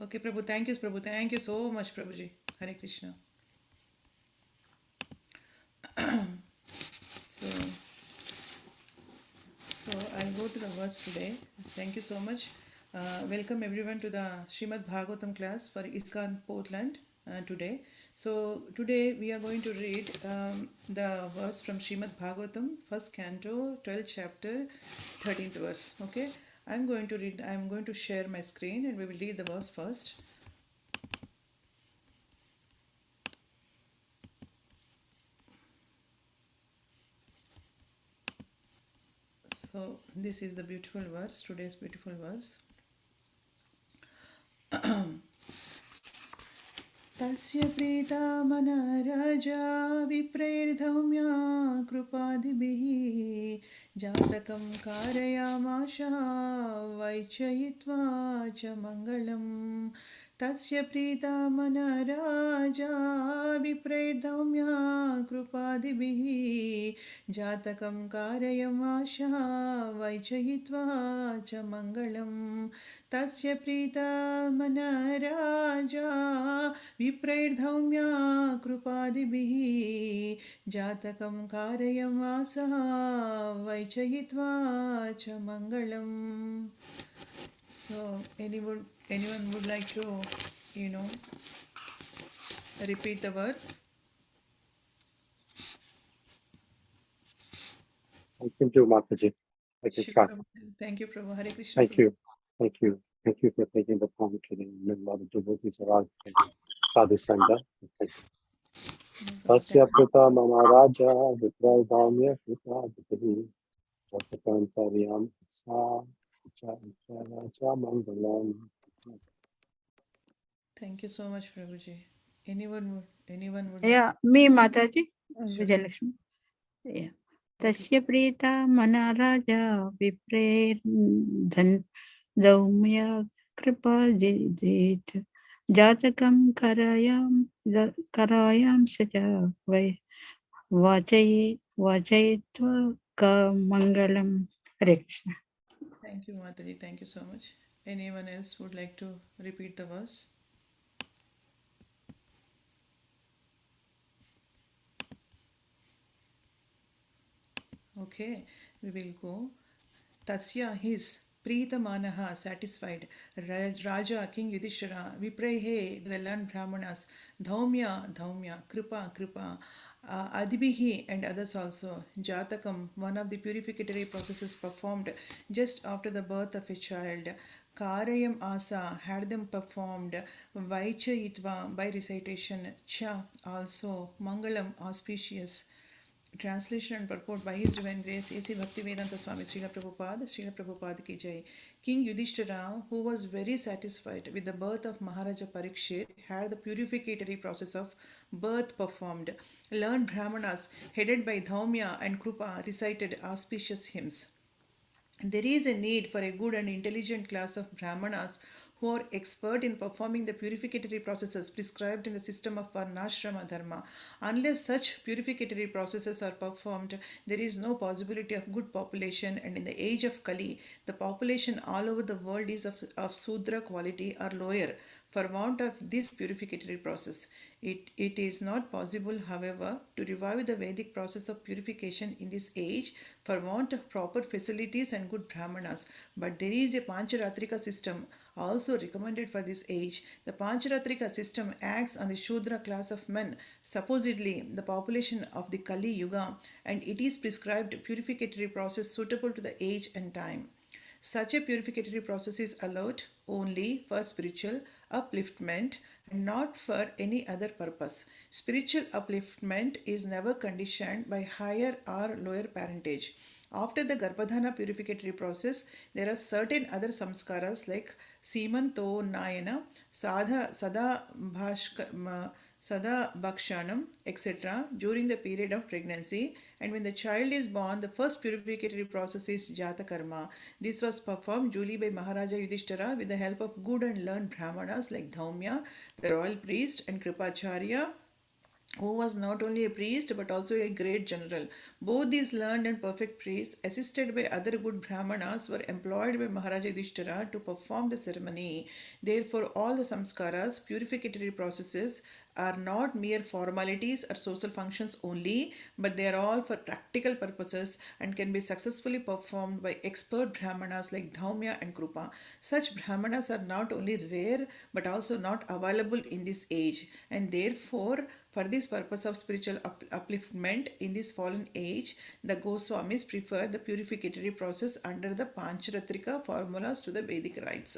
Okay, Prabhu. Thank you, Prabhu. Thank you so much, Prabhuji. Hare Krishna. So, so I'll go to the verse today. Thank you so much. Welcome everyone to the Srimad Bhagavatam class for ISKCON Portland today. So today we are going to read the verse from Srimad Bhagavatam, first canto, 12th chapter, 13th verse. Okay, I'm going to read. I'm going to share my screen and we will read the verse first. So this is the beautiful verse, today's beautiful verse. तस्य प्रीता मना राजा विप्रेर्धौम्या कृपादिभिः जातकं कारयामाशा वैचयित्वा च मङ्गलम् तस्य प्रीता मना राजा विप्रेर्धौम्या कृपादिभिः जातकं कारयामाशा वैचयित्वा च मङ्गलम् तस्य प्रीता मना राजा विप्रैर्धौम्या कृपादिभिः जातकं कारयमासः वैचयित्वा च मङ्गलम्. So anyone would like to, repeat the verse? I can do Mataji. I can try. Thank you, Prabhu. Hare Krishna. Thank you. Thank you. Thank you for taking the time today. And a lot of devotees are out. Sadhu Sangha. Thank you. Tasya Prita Mama Raja Vipra Dhamya Prita Vipri Jatakantaryam Sa Cha Mangalam. Thank you so much, Prabhuji. Anyone would like? Yeah, me Mataji, Sure. Vijayalakshmi. Yeah. Tasya prita mana raja vipre dhan daumya kripa jit jatakam karayam saja vai vachayitva ka mangalam. Hare Krishna. Thank you, Mataji. Thank you so much. Anyone else would like to repeat the verse? Okay, we will go. Tasya, his, Preetamanaha, satisfied, Raja, King Yudhishthira, Viprehe, the learned Brahmanas, Dhaumya, Kripa, Adibhihi, and others also, Jatakam, one of the purificatory processes performed just after the birth of a child, Karayam Asa, had them performed, Vaichayitva, by recitation, Cha, also, Mangalam, auspicious. Translation and purport by His Divine Grace A.C. Bhaktivedanta Swami Srila Prabhupada ki jai. King Yudhishthira, who was very satisfied with the birth of Maharaja Parikshit, had the purificatory process of birth performed. Learned Brahmanas, headed by Dhaumya and Krupa, recited auspicious hymns. There is a need for a good and intelligent class of Brahmanas who are expert in performing the purificatory processes prescribed in the system of Varnashrama Dharma. Unless such purificatory processes are performed, there is no possibility of good population, and in the age of Kali, the population all over the world is of Sudra quality or lower for want of this purificatory process. It is not possible, however, to revive the Vedic process of purification in this age for want of proper facilities and good brahmanas. But there is a Pancharatrika system also recommended for this age. The Pancharatrika system acts on the Shudra class of men, supposedly the population of the Kali Yuga, and it is prescribed purificatory process suitable to the age and time. Such a purificatory process is allowed only for spiritual upliftment and not for any other purpose. Spiritual upliftment is never conditioned by higher or lower parentage. After the Garbhadhana purificatory process, there are certain other samskaras like Simanto Nayana, Sada Bhakshanam, etc. during the period of pregnancy, and when the child is born, the first purificatory process is Jata Karma. This was performed duly by Maharaja Yudhishthira with the help of good and learned Brahmanas like Dhaumya, the royal priest, and Kripacharya, who was not only a priest but also a great general. Both these learned and perfect priests, assisted by other good Brahmanas, were employed by Maharaja Yudhishthira to perform the ceremony. Therefore, all the samskaras, purificatory processes, are not mere formalities or social functions only, but they are all for practical purposes and can be successfully performed by expert Brahmanas like Dhaumya and Krupa. Such Brahmanas are not only rare but also not available in this age, and therefore, for this purpose of spiritual upliftment in this fallen age, the Goswamis prefer the purificatory process under the Pancharatrika formulas to the Vedic rites.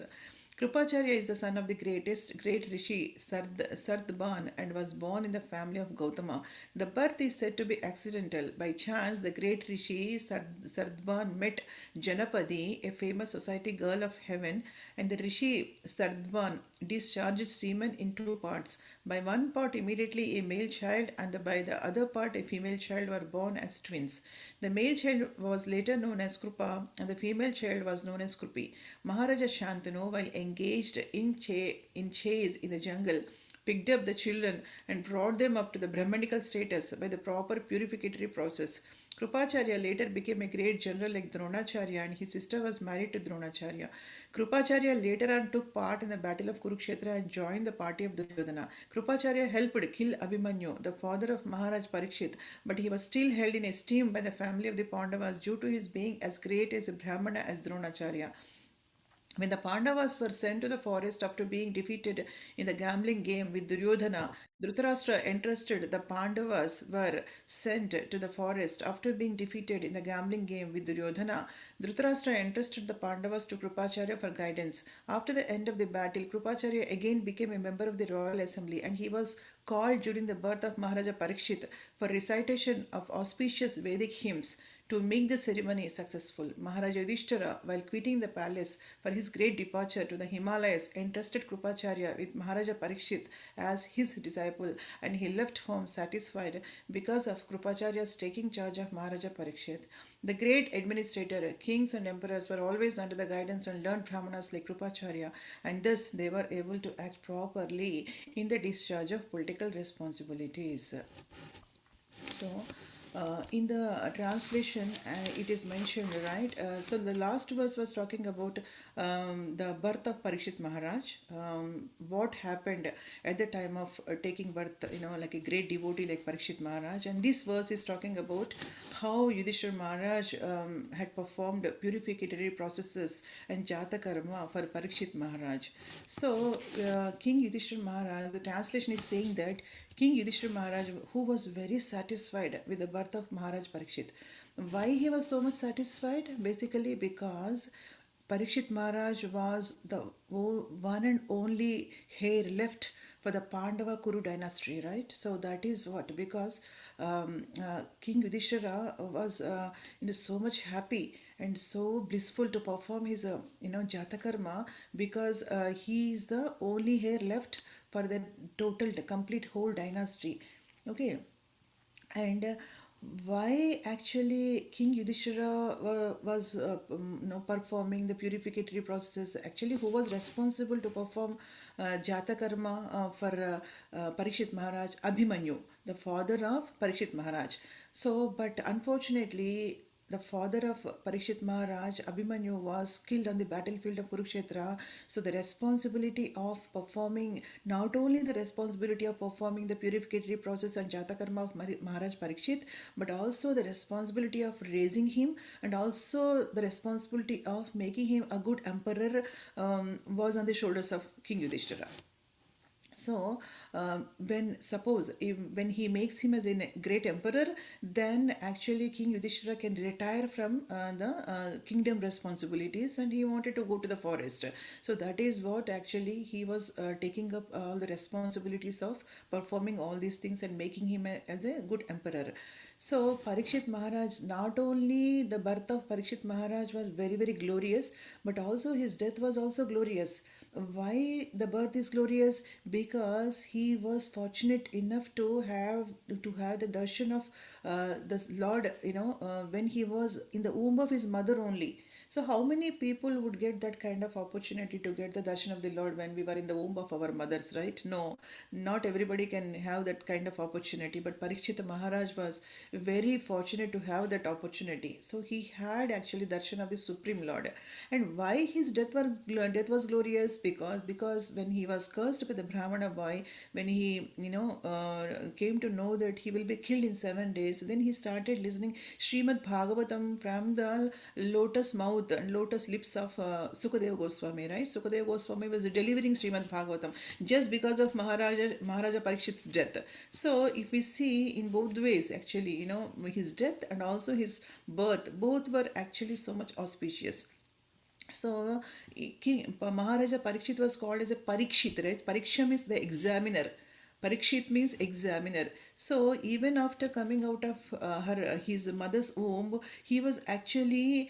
Krupacharya is the son of the great rishi Sardban and was born in the family of Gautama. The birth is said to be accidental. By chance, the great rishi Sardban met Janapadi, a famous society girl of heaven, and the rishi Sardban discharged semen in two parts. By one part, immediately a male child, and by the other part, a female child were born as twins. The male child was later known as Krupa, and the female child was known as Krupi. Maharaja Shantanu, while engaged in chase in the jungle, picked up the children and brought them up to the Brahmanical status by the proper purificatory process. Krupacharya later became a great general like Dronacharya, and his sister was married to Dronacharya. Krupacharya later on took part in the battle of Kurukshetra and joined the party of Duryodhana. Krupacharya helped kill Abhimanyu, the father of Maharaj Parikshit, but he was still held in esteem by the family of the Pandavas due to his being as great as a Brahmana as Dronacharya. When the Pandavas were sent to the forest after being defeated in the gambling game with Duryodhana, Dhritarashtra entrusted the Pandavas were sent to the forest after being defeated in the gambling game with Duryodhana. Dhritarashtra entrusted the Pandavas to Krupacharya for guidance. After the end of the battle, Krupacharya again became a member of the royal assembly, and he was called during the birth of Maharaja Parikshit for recitation of auspicious Vedic hymns. To make the ceremony successful, Maharaja Yudhishthira, while quitting the palace for his great departure to the Himalayas, entrusted Krupacharya with Maharaja Parikshit as his disciple, and he left home satisfied because of Krupacharya's taking charge of Maharaja Parikshit. The great administrator, kings and emperors were always under the guidance of learned brahmanas like Krupacharya, and thus they were able to act properly in the discharge of political responsibilities. So, in the translation, it is mentioned, right? So, the last verse was talking about the birth of Parikshit Maharaj, what happened at the time of taking birth, like a great devotee like Parikshit Maharaj. And this verse is talking about how Yudhishthira Maharaj had performed purificatory processes and Jata Karma for Parikshit Maharaj. So, King Yudhishthira Maharaj, the translation is saying that King Yudhishthira Maharaj, who was very satisfied with the birth of Maharaj Parikshit. Why he was so much satisfied? Basically because Parikshit Maharaj was the one and only heir left for the Pandava Kuru dynasty, right? So that is what, because King Yudhishthira was so much happy and so blissful to perform his Jatakarma, because he is the only heir left for the the complete whole dynasty. Okay, and why actually King Yudhishthira was performing the purificatory processes? Actually, who was responsible to perform Jata Karma for Parikshit Maharaj? Abhimanyu, the father of Parikshit Maharaj. So, but unfortunately, the father of Parikshit Maharaj, Abhimanyu, was killed on the battlefield of Kurukshetra. So the responsibility of performing, not only the responsibility of performing the purificatory process and Jatakarma of Maharaj Parikshit, but also the responsibility of raising him, and also the responsibility of making him a good emperor, was on the shoulders of King Yudhishthira. So, when he makes him as a great emperor, then actually King Yudhishthira can retire from the kingdom responsibilities, and he wanted to go to the forest. So that is what actually he was taking up all the responsibilities of performing all these things and making him as a good emperor. So Parikshit Maharaj, not only the birth of Parikshit Maharaj was very very glorious, but also his death was also glorious. Why the birth is glorious? Because he was fortunate enough to have the darshan of the Lord, when he was in the womb of his mother only. So how many people would get that kind of opportunity to get the darshan of the Lord when we were in the womb of our mothers, right? No, not everybody can have that kind of opportunity. But Parikshit Maharaj was very fortunate to have that opportunity. So he had actually darshan of the Supreme Lord. And why his death was glorious? Because when he was cursed with the Brahmana boy, when he came to know that he will be killed in 7 days, then he started listening Srimad Bhagavatam from the lotus mouth and lotus lips of Sukadeva Goswami, right? Sukadeva Goswami was delivering Srimad Bhagavatam just because of Maharaja Parikshit's death. So if we see in both ways, actually, his death and also his birth, both were actually so much auspicious. So, King Maharaja Parikshit was called as a Parikshit, right? Pariksha means the examiner. Parikshit means examiner. So, even after coming out of his mother's womb, he was actually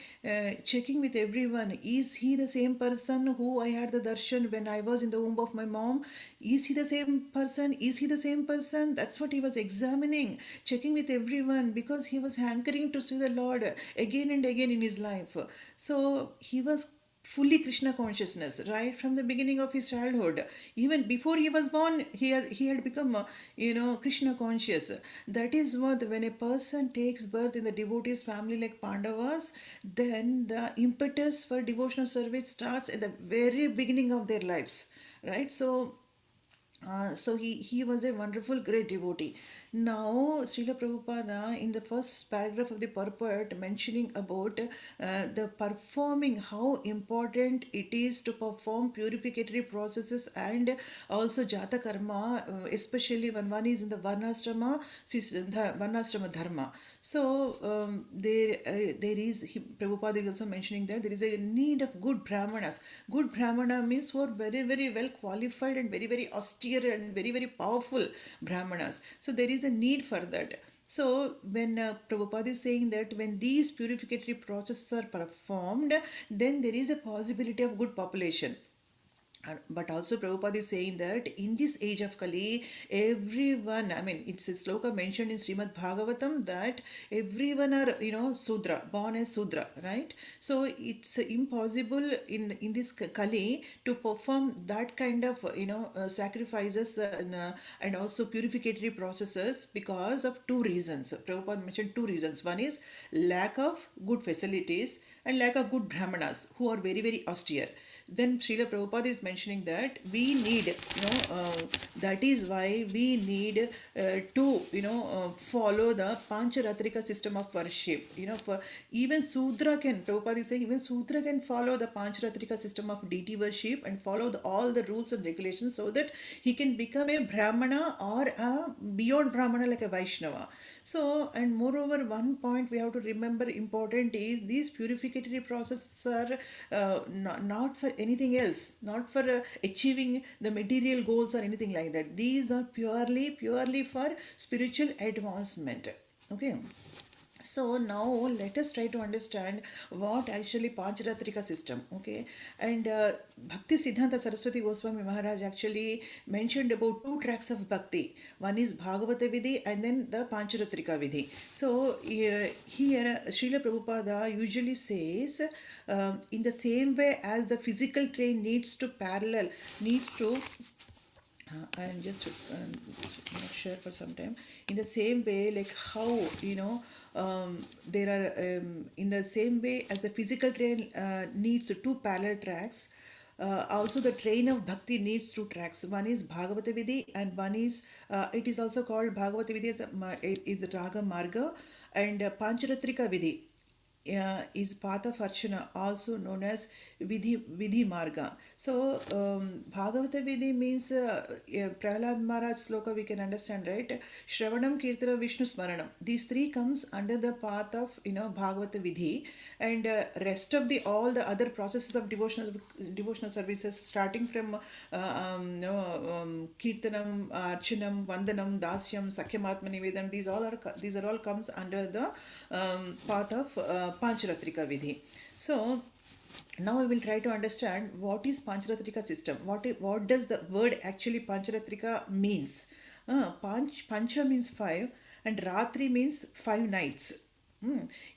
checking with everyone. Is he the same person who I had the darshan when I was in the womb of my mom? Is he the same person? Is he the same person? That's what he was examining, checking with everyone because he was hankering to see the Lord again and again in his life. So he was fully Krishna consciousness right from the beginning of his childhood. Even before he was born, he had become Krishna conscious. That is what, when a person takes birth in the devotees family like Pandavas, then the impetus for devotional service starts at the very beginning of their lives, right? So he was a wonderful, great devotee. Now, Srila Prabhupada, in the first paragraph of the purport, mentioning about the performing, how important it is to perform purificatory processes and also Jata Karma, especially when one is in the Varnashrama Dharma. So, Prabhupada is also mentioning that there is a need of good Brahmanas. Good Brahmana means who are very, very well qualified and very, very austere and very, very powerful Brahmanas. So there is a need for that. So when Prabhupada is saying that when these purificatory processes are performed, then there is a possibility of good population. But also Prabhupada is saying that in this age of Kali, everyone, I mean, it's a sloka mentioned in Srimad Bhagavatam that everyone are, Sudra, born as Sudra, right? So it's impossible in this Kali to perform that kind of, sacrifices and also purificatory processes because of two reasons. Prabhupada mentioned two reasons. One is lack of good facilities and lack of good brahmanas who are very, very austere. Then Srila Prabhupada is mentioning that we need, that is why we need to, follow the Pancharatrika system of worship. For even Sudra can, Prabhupada is saying, even Sudra can follow the Pancharatrika system of deity worship and follow all the rules and regulations so that he can become a Brahmana or a beyond Brahmana like a Vaishnava. So, and moreover, one point we have to remember important is these purificatory processes are not for anything else, not for achieving the material goals or anything like that. These are purely for spiritual advancement. Okay. So now let us try to understand what actually Pancharatrika system, okay? And Bhakti Siddhanta Saraswati Goswami Maharaj actually mentioned about two tracks of Bhakti. One is Bhagavata Vidhi and then the Pancharatrika Vidhi. So here Srila Prabhupada usually says in the same way as the physical train needs to I'm just not sure for some time. In the same way, like how there are in the same way as the physical train needs two parallel tracks. Also, the train of bhakti needs two tracks. One is Bhagavata Vidhi, and one is it is also called Bhagavata Vidhi is Raga Marga, and Pancharatrika Vidhi is path of Archana, also known as Vidhi Marga. So, Bhagavata Vidhi means Prahlad Maharaj sloka we can understand, right? Shravanam, Kirtana, Vishnu Smaranam. These three comes under the path of, Bhagavata Vidhi, and rest of all the other processes of devotional services, starting from Kirtanam, Archanam, Vandanam, Dasyam, Sakyamatma Nivedam, these are all comes under the path of Pancharatrika Vidhi. So now I will try to understand what is Pancharatrika system. What does the word actually Pancharatrika means? Pancha means 5 and Ratri means 5 nights.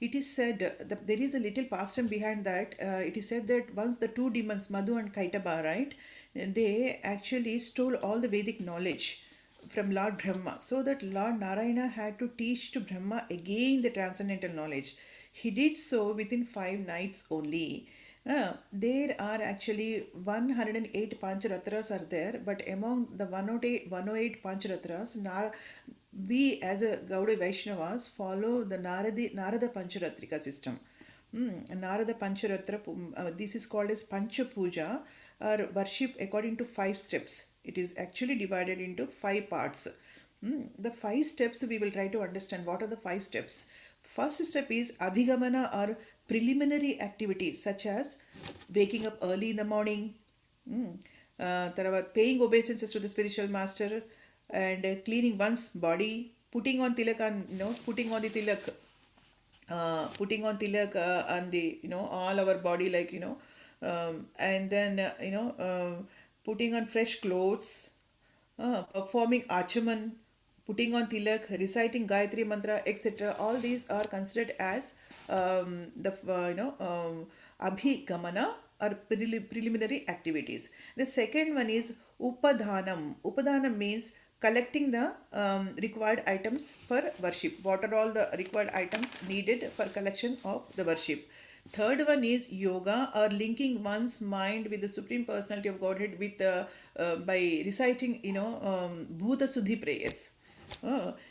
It is said that there is a little pastime behind that. It is said that once the two demons, Madhu and Kaitaba, right, they actually stole all the Vedic knowledge from Lord Brahma, so that Lord Narayana had to teach to Brahma again the transcendental knowledge. He did so within 5 nights only. There are actually 108 Pancharatras are there, but among the 108 Pancharatras, we as a Gaudiya Vaishnavas follow the Narada Pancharatrika system. Narada Pancharatra, this is called as Pancha Puja, or worship according to 5 steps. It is actually divided into 5 parts. The 5 steps we will try to understand. What are the 5 steps? First step is Abhigamana, or preliminary activities such as waking up early in the morning, paying obeisances to the spiritual master, and cleaning one's body, putting on tilak, and putting on the tilak, on the all our body, like and then putting on fresh clothes, performing achaman, putting on tilak, reciting Gayatri mantra, etc. All these are considered as the abhigamana, or preliminary activities. The second one is upadhanam. Upadhanam means collecting the required items for worship. What are all the required items needed for collection of the worship? Third one is yoga, or linking one's mind with the Supreme Personality of Godhead with by reciting Bhuta Suddhi prayers,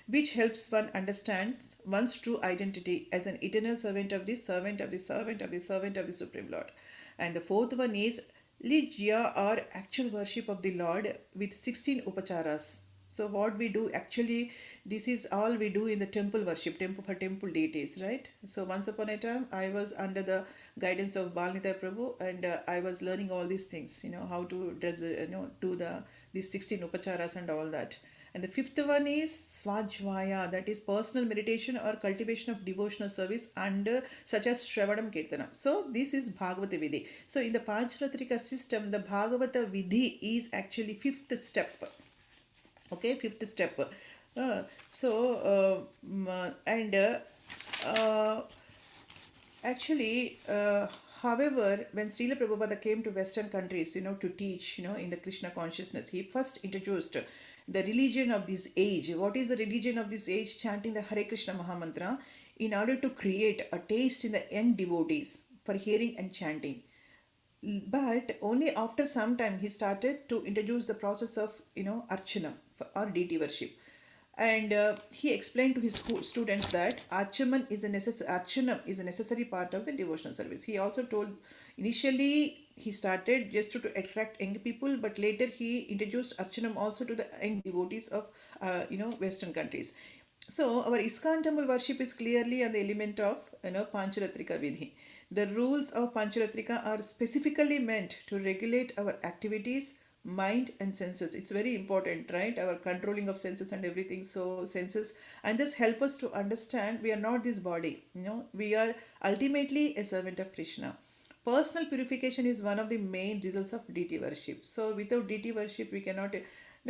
which helps one understand one's true identity as an eternal servant of the servant of the servant of the servant of the Supreme Lord. And the fourth one is Lijya, or actual worship of the Lord with 16 upacharas. So what we do actually, this is all we do in the temple worship, temple for temple deities, right? So once upon a time, I was under the guidance of Balnita Prabhu, and I was learning all these things, how to do these 16 upacharas and all that. And the fifth one is Svajvaya, that is personal meditation or cultivation of devotional service under such as Shravanam Kirtanam. So this is Bhagavata Vidhi. So in the Pancharatrika system, the Bhagavata Vidhi is actually fifth step. Okay, fifth step. Actually, however, when Srila Prabhupada came to Western countries, to teach, in the Krishna consciousness, he first introduced the religion of this age. What is the religion of this age? Chanting the Hare Krishna Mahamantra, in order to create a taste in the young devotees for hearing and chanting. But only after some time he started to introduce the process of archana, or deity worship. And he explained to his students that archana is a necessary part of the devotional service. He also told, initially he started just to attract young people, but later he introduced archanam also to the young devotees of Western countries. So our ISKCON temple worship is clearly an element of Pancharatrika Vidhi. The rules of Pancharatrika are specifically meant to regulate our activities, mind and senses. It's very important, right? Our controlling of senses and everything. So senses, and this help us to understand we are not this body. We are ultimately a servant of Krishna. Personal purification is one of the main results of deity worship. So without deity worship, we cannot.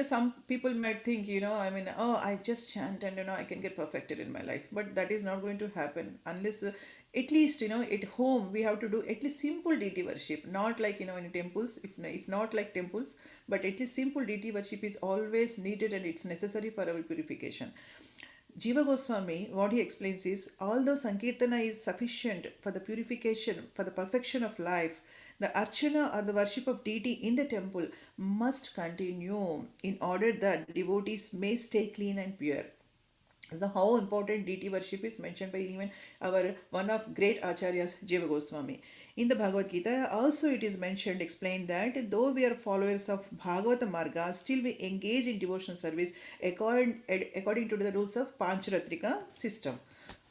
Some people might think, I just chant and I can get perfected in my life. But that is not going to happen unless, at least, at home we have to do at least simple deity worship. Not like, in temples, if not like temples, but at least simple deity worship is always needed, and it's necessary for our purification. Jiva Goswami, what he explains is, although Sankirtana is sufficient for the purification, for the perfection of life, the archana, or the worship of deity in the temple, must continue in order that devotees may stay clean and pure. So how important deity worship is mentioned by even our one of great acharyas, Jiva Goswami. In the Bhagavad Gita also it is mentioned, explained that though we are followers of Bhagavata Marga, still we engage in devotional service according to the rules of Pancharatrika system.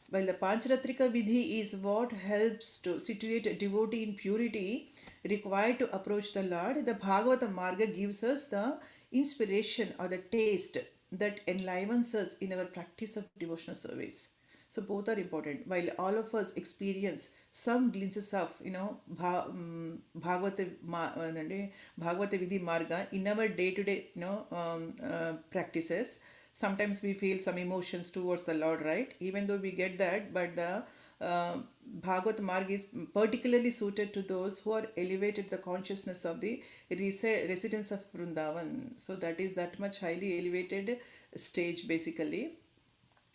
While the Pancharatrika Vidhi is what helps to situate a devotee in purity required to approach the Lord, the Bhagavata Marga gives us the inspiration or the taste that enlivens us in our practice of devotional service. So both are important. While all of us experience some glimpses of Bhagavata Vidhi Marga in our day-to-day practices, sometimes we feel some emotions towards the Lord, right? Even though we get that, but the Bhagavad Marg is particularly suited to those who are elevated the consciousness of the residents of Vrindavan. So that is that much highly elevated stage basically.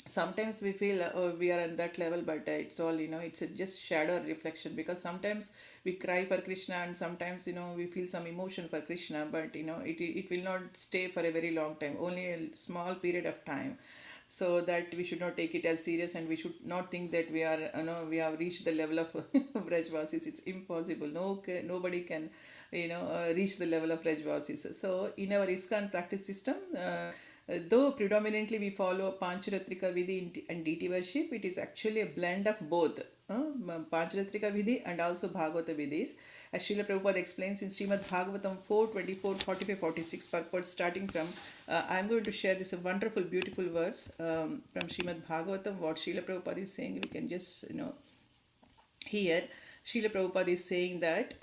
Sometimes we feel oh, we are on that level, but it's all, it's just shadow reflection, because sometimes we cry for Krishna, and sometimes we feel some emotion for Krishna, but it will not stay for a very long time, only a small period of time. So that we should not take it as serious, and we should not think that we are we have reached the level of Brajvasis. It's impossible. Nobody can reach the level of Brajvasis. So in our ISKCON practice system, though predominantly we follow Pancharatrika Vidhi and deity worship, it is actually a blend of both Pancharatrika Vidhi and also Bhagavata Vidhis. As Srila Prabhupada explains in Srimad Bhagavatam 4:24, 45, 46 purport, starting from, I'm going to share this wonderful, beautiful verse from Srimad Bhagavatam, what Srila Prabhupada is saying. We can just, here. Srila Prabhupada is saying that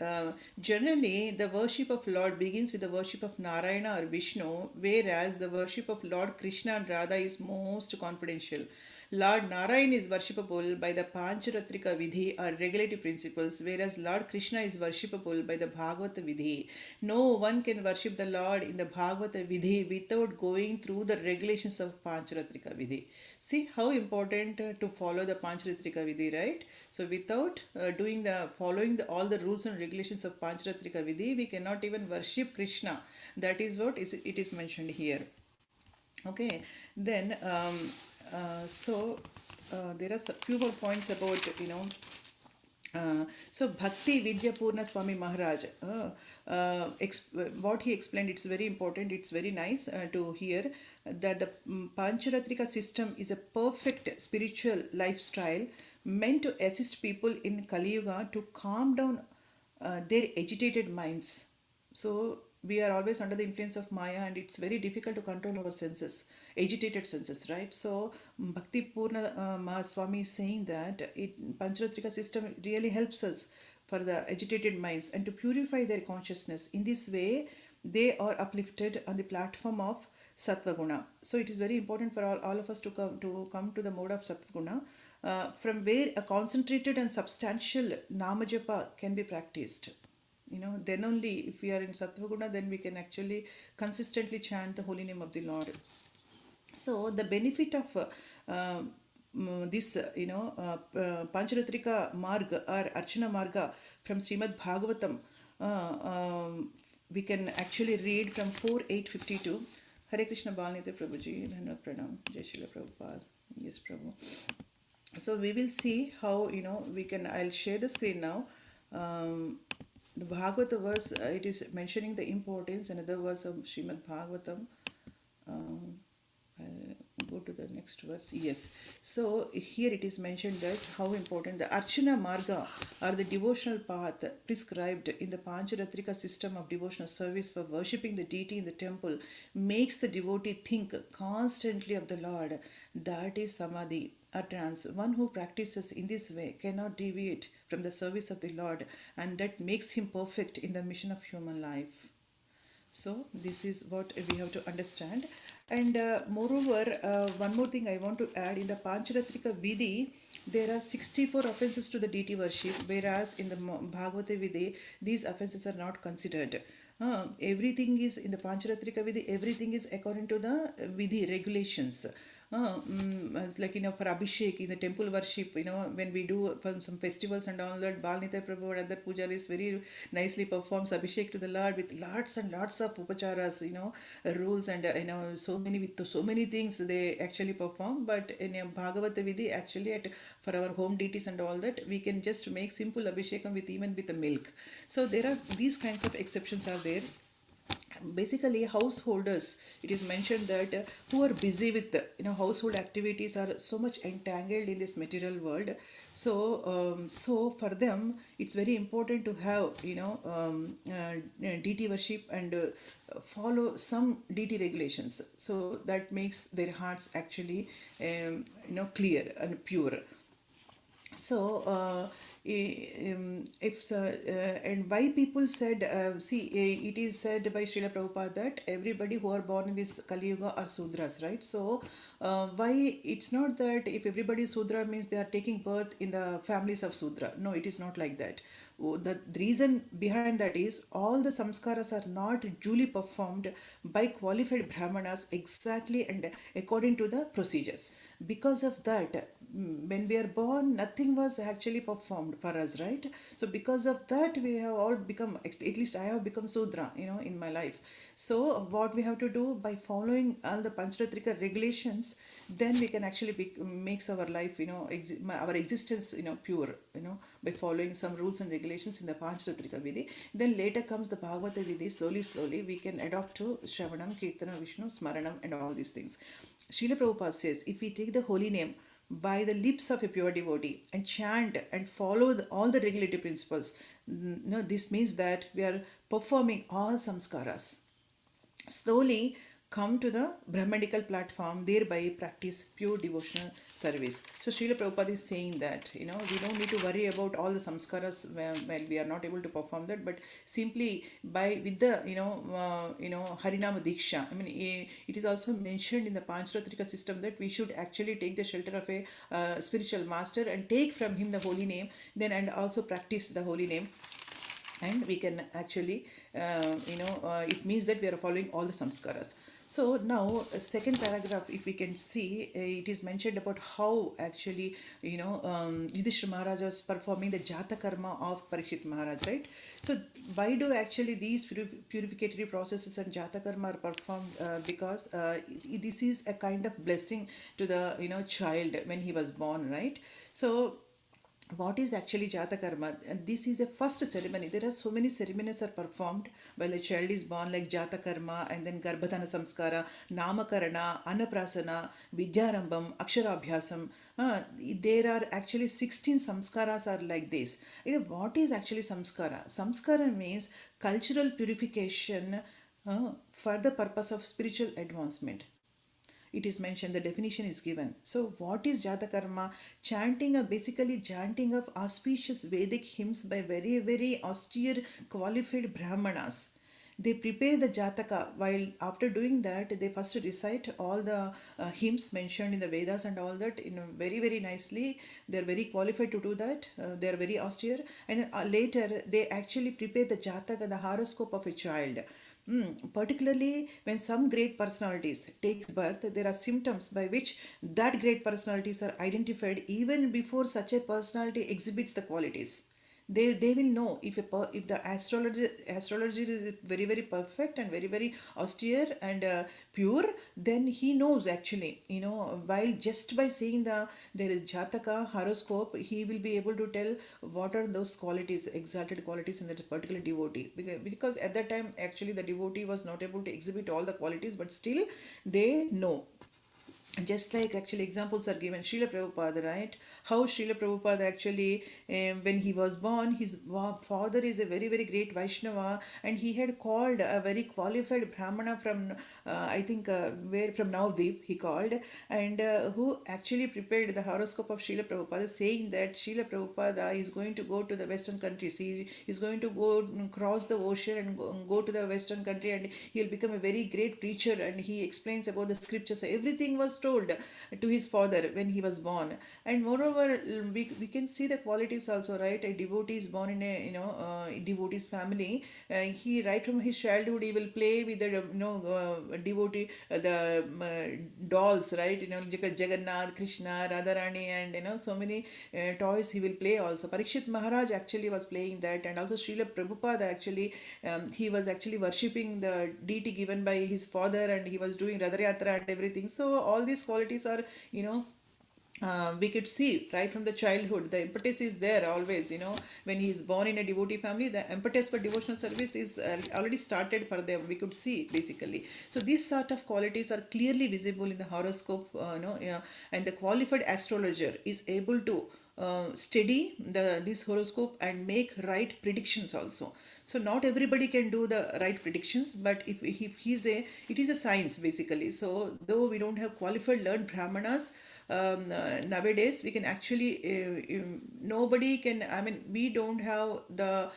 generally the worship of Lord begins with the worship of Narayana or Vishnu, whereas the worship of Lord Krishna and Radha is most confidential. Lord Narayan is worshipable by the Pancharatrika Vidhi or regulative principles, whereas Lord Krishna is worshipable by the Bhagavata Vidhi. No one can worship the Lord in the Bhagavata Vidhi without going through the regulations of Pancharatrika Vidhi. See how important to follow the Pancharatrika Vidhi, right? So without following all the rules and regulations of Pancharatrika Vidhi, we cannot even worship Krishna. That is what it is mentioned here. Okay, then there are a few more points about so Bhakti Vidya Purna Swami Maharaj, what he explained, it's very important, it's very nice to hear that the Pancharatrika system is a perfect spiritual lifestyle meant to assist people in Kali Yuga to calm down their agitated minds. So we are always under the influence of Maya, and it's very difficult to control our senses, agitated senses, right? So Bhakti Purna Mahaswami is saying that Pancharatrika system really helps us for the agitated minds and to purify their consciousness. In this way, they are uplifted on the platform of Sattva Guna. So it is very important for all of us to come to the mode of Sattva Guna, from where a concentrated and substantial Namajapa can be practiced. Then only if we are in Sattva Guna, then we can actually consistently chant the holy name of the Lord. So the benefit of this, Pancharatrika Marga or Archana Marga from Srimad Bhagavatam, we can actually read from 4:852. Hare Krishna Bhalnite Prabhuji, Dhanavad Pranam, Jai Srila Prabhupada. Yes, Prabhu. So we will see how, I'll share the screen now. The Bhagavata verse, it is mentioning the importance. Another verse of Srimad Bhagavatam. I'll go to the next verse. Yes. So here it is mentioned as how important the Archana Marga or the devotional path prescribed in the Pancharatrika system of devotional service for worshipping the deity in the temple makes the devotee think constantly of the Lord. That is Samadhi, a trance. One who practices in this way cannot deviate from the service of the Lord, and that makes him perfect in the mission of human life. So this is what we have to understand. And moreover, one more thing I want to add, in the Pancharatrika Vidhi, there are 64 offenses to the deity worship, whereas in the Bhagavata Vidhi, these offenses are not considered. Everything is in the Pancharatrika Vidhi, everything is according to the Vidhi regulations. Like for Abhishek in the temple worship, when we do for some festivals and all that, Balnita Prabhu and other pujaris very nicely performs Abhishek to the Lord with lots and lots of upacharas, rules and so many things they actually perform. But in a Bhagavata Vidhi, actually for our home deities and all that, we can just make simple Abhishekam with the milk. So there are these kinds of exceptions are there. Basically, householders, it is mentioned that who are busy with household activities are so much entangled in this material world. So for them it's very important to have deity worship and follow some deity regulations, so that makes their hearts actually clear and pure. So if and why people said, it is said by Srila Prabhupada that everybody who are born in this Kali Yuga are Sudras, right? So why it's not that if everybody is Sudra means they are taking birth in the families of Sudra. No, it is not like that. The reason behind that is all the samskaras are not duly performed by qualified brahmanas exactly and according to the procedures. Because of that, when we are born, nothing was actually performed for us, right? So because of that, we have all become, at least I have become Sudra, in my life. So what we have to do by following all the Pancharatrika regulations, then we can actually makes our life, our existence, pure, by following some rules and regulations in the Pancharatrika Vidhi. Then later comes the Bhagavata Vidhi. Slowly we can adopt to Shravanam, Kirtana, Vishnu, Smaranam, and all these things. Srila Prabhupada says, if we take the holy name by the lips of a pure devotee and chant and follow all the regulative principles, this means that we are performing all samskaras. Slowly come to the Brahmanical platform, thereby practice pure devotional service. So Srila Prabhupada is saying that, we don't need to worry about all the samskaras while we are not able to perform that, but simply with the, Harinama Diksha. I mean, it is also mentioned in the Pancharatrika system that we should actually take the shelter of a spiritual master and take from him the holy name, then and also practice the holy name, and we can actually it means that we are following all the samskaras. So now second paragraph, if we can see, it is mentioned about how actually Yudhishthira Maharaj was performing the jata karma of Parikshit Maharaj, right? So why do actually these purificatory processes and jata karma are performed? Because this is a kind of blessing to the child when he was born, right? So what is actually Jata Karma? And this is a first ceremony. There are so many ceremonies are performed while a child is born, like Jata Karma, and then Garbhadana Samskara, Namakarana, Anaprasana, Vidyarambam, Aksharabhyasam. There are actually 16 samskaras are like this. What is actually samskara? Samskara means cultural purification for the purpose of spiritual advancement. It is mentioned, the definition is given. So what is jata karma? Basically chanting of auspicious Vedic hymns by very very austere qualified brahmanas. They prepare the jataka. While after doing that, they first recite all the hymns mentioned in the Vedas and all that very very nicely. They are very qualified to do that. They are very austere, and later they actually prepare the jataka, the horoscope of a child. Particularly when some great personalities takes birth, there are symptoms by which that great personalities are identified even before such a personality exhibits the qualities. They will know if if the astrologer is very very perfect and very very austere and pure, then he knows actually, while just by saying there is jataka horoscope, he will be able to tell what are those qualities, exalted qualities in that particular devotee. Because at that time actually the devotee was not able to exhibit all the qualities, but still they know. Just like actually examples are given, Srila Prabhupada, right? How Srila Prabhupada actually, when he was born, his father is a very very great Vaishnava, and he had called a very qualified Brahmana from I think where from Navdeep he called, and who actually prepared the horoscope of Srila Prabhupada, saying that Srila Prabhupada is going to go to the Western countries. He is going to go cross the ocean and go to the Western country, and he'll become a very great preacher. And he explains about the scriptures. Everything was told to his father when he was born. And moreover, we can see the qualities also, right? A devotee is born in a devotee's family. He right from his childhood he will play with the devotee the dolls, right? Jagannath, Krishna, Radharani, and so many toys he will play also. Parikshit Maharaj actually was playing that, and also Srila Prabhupada actually he was actually worshipping the deity given by his father, and he was doing Radha Yatra and everything. So all these qualities are, we could see right from the childhood. The impetus is there always. When he is born in a devotee family, the impetus for devotional service is already started for them. We could see basically. So these sort of qualities are clearly visible in the horoscope. And the qualified astrologer is able to study this horoscope and make right predictions also. So not everybody can do the right predictions, but if it is a science basically. So though we don't have qualified learned brahmanas nowadays we can actually nobody can, I mean, we don't have the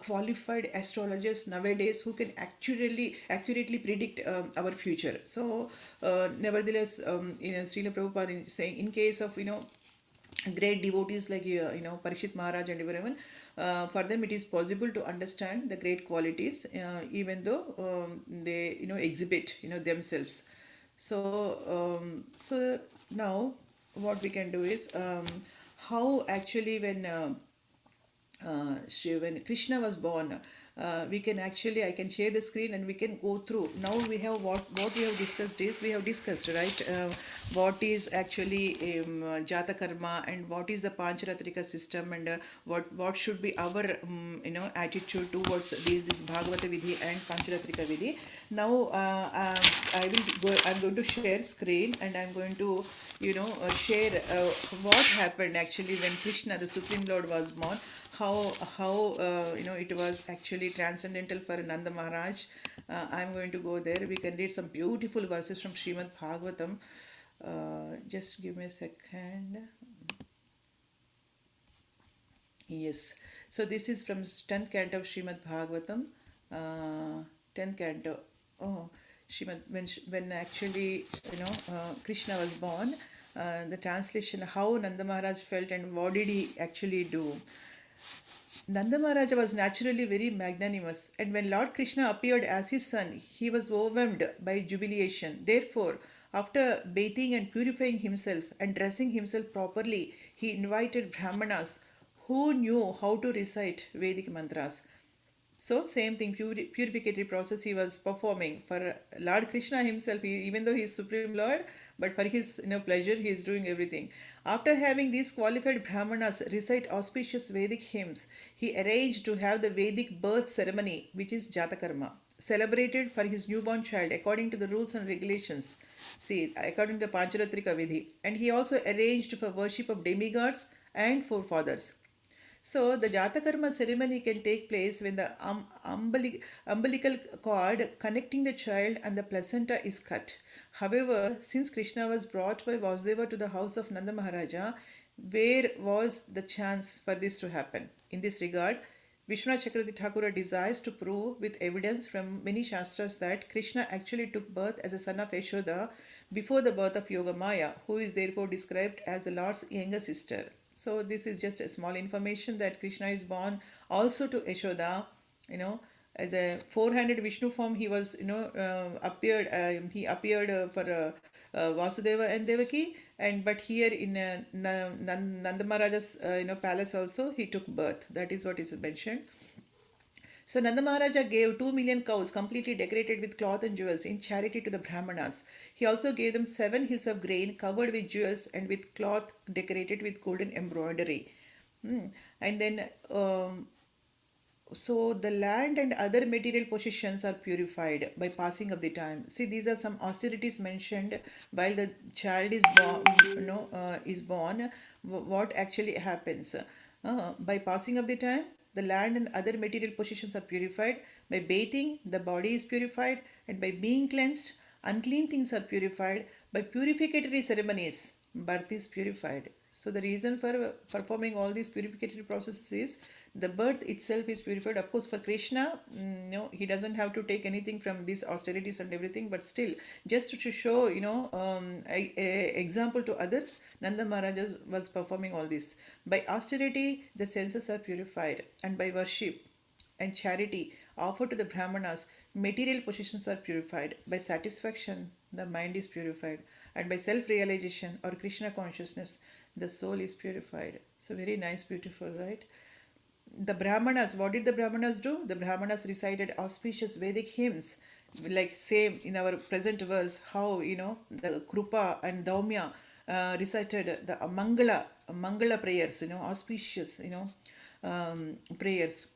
qualified astrologers nowadays who can accurately predict our future. So nevertheless, Srila Prabhupada is saying, in case of great devotees like Parikshit Maharaj and everyone, for them it is possible to understand the great qualities, even though they exhibit themselves. So now what we can do is, how actually when Krishna was born, we can actually, I can share the screen and we can go through. Now we have what we have discussed is, we have discussed, right, what is actually Jata Karma, and what is the Pancharatrika system, and what should be our attitude towards this Bhagavata Vidhi and Pancharatrika Vidhi. Now I'm going to share screen, and I'm going to share what happened actually when Krishna, the Supreme Lord, was born. How it was actually transcendental for Nanda Maharaj. I'm going to go there. We can read some beautiful verses from Srimad Bhagavatam. Just give me a second. Yes. So this is from 10th canto of Srimad Bhagavatam. 10th canto. Oh, Srimad, when actually Krishna was born, the translation, how Nanda Maharaj felt and what did he actually do. Nanda Maharaja was naturally very magnanimous, and when Lord Krishna appeared as his son, he was overwhelmed by jubilation. Therefore, after bathing and purifying himself and dressing himself properly, he invited Brahmanas who knew how to recite Vedic mantras. So same thing, purificatory process he was performing for Lord Krishna himself. Even though he is Supreme Lord, but for his pleasure, he is doing everything. After having these qualified Brahmanas recite auspicious Vedic hymns, he arranged to have the Vedic birth ceremony, which is Jatakarma, celebrated for his newborn child according to the rules and regulations. See, according to the Pancharatrika Vidhi, and he also arranged for worship of demigods and forefathers. So the Jatakarma ceremony can take place when the umbilical cord connecting the child and the placenta is cut. However, since Krishna was brought by Vasudeva to the house of Nanda Maharaja, where was the chance for this to happen? In this regard, Vishwanath Chakravarti Thakura desires to prove with evidence from many Shastras that Krishna actually took birth as a son of Yashoda before the birth of Yogamaya, who is therefore described as the Lord's younger sister. So this is just a small information that Krishna is born also to Yashoda, as a four-handed Vishnu form. He was, appeared. He appeared for Vasudeva and Devaki, and but here in Nanda Maharaja's, palace also he took birth. That is what is mentioned. So Nanda Maharaja gave 2 million cows completely decorated with cloth and jewels in charity to the Brahmanas. He also gave them 7 hills of grain covered with jewels and with cloth decorated with golden embroidery. And then, so the land and other material possessions are purified by passing of the time. See, these are some austerities mentioned while the child is born. What actually happens by passing of the time? The land and other material possessions are purified. By bathing, the body is purified, and by being cleansed, unclean things are purified. By purificatory ceremonies, birth is purified. So the reason for performing all these purificatory processes is the birth itself is purified. Of course, for Krishna, he doesn't have to take anything from these austerities and everything, but still, just to show, a example to others, Nanda Maharaj was performing all this. By austerity, the senses are purified, and by worship and charity offered to the Brahmanas, material possessions are purified. By satisfaction, the mind is purified, and by self-realization or Krishna consciousness, the soul is purified. So very nice, beautiful, right? The Brahmanas, what did the Brahmanas do? The Brahmanas recited auspicious Vedic hymns, like same in our present verse, how, the Krupa and Daumya recited the Mangala prayers, auspicious, prayers,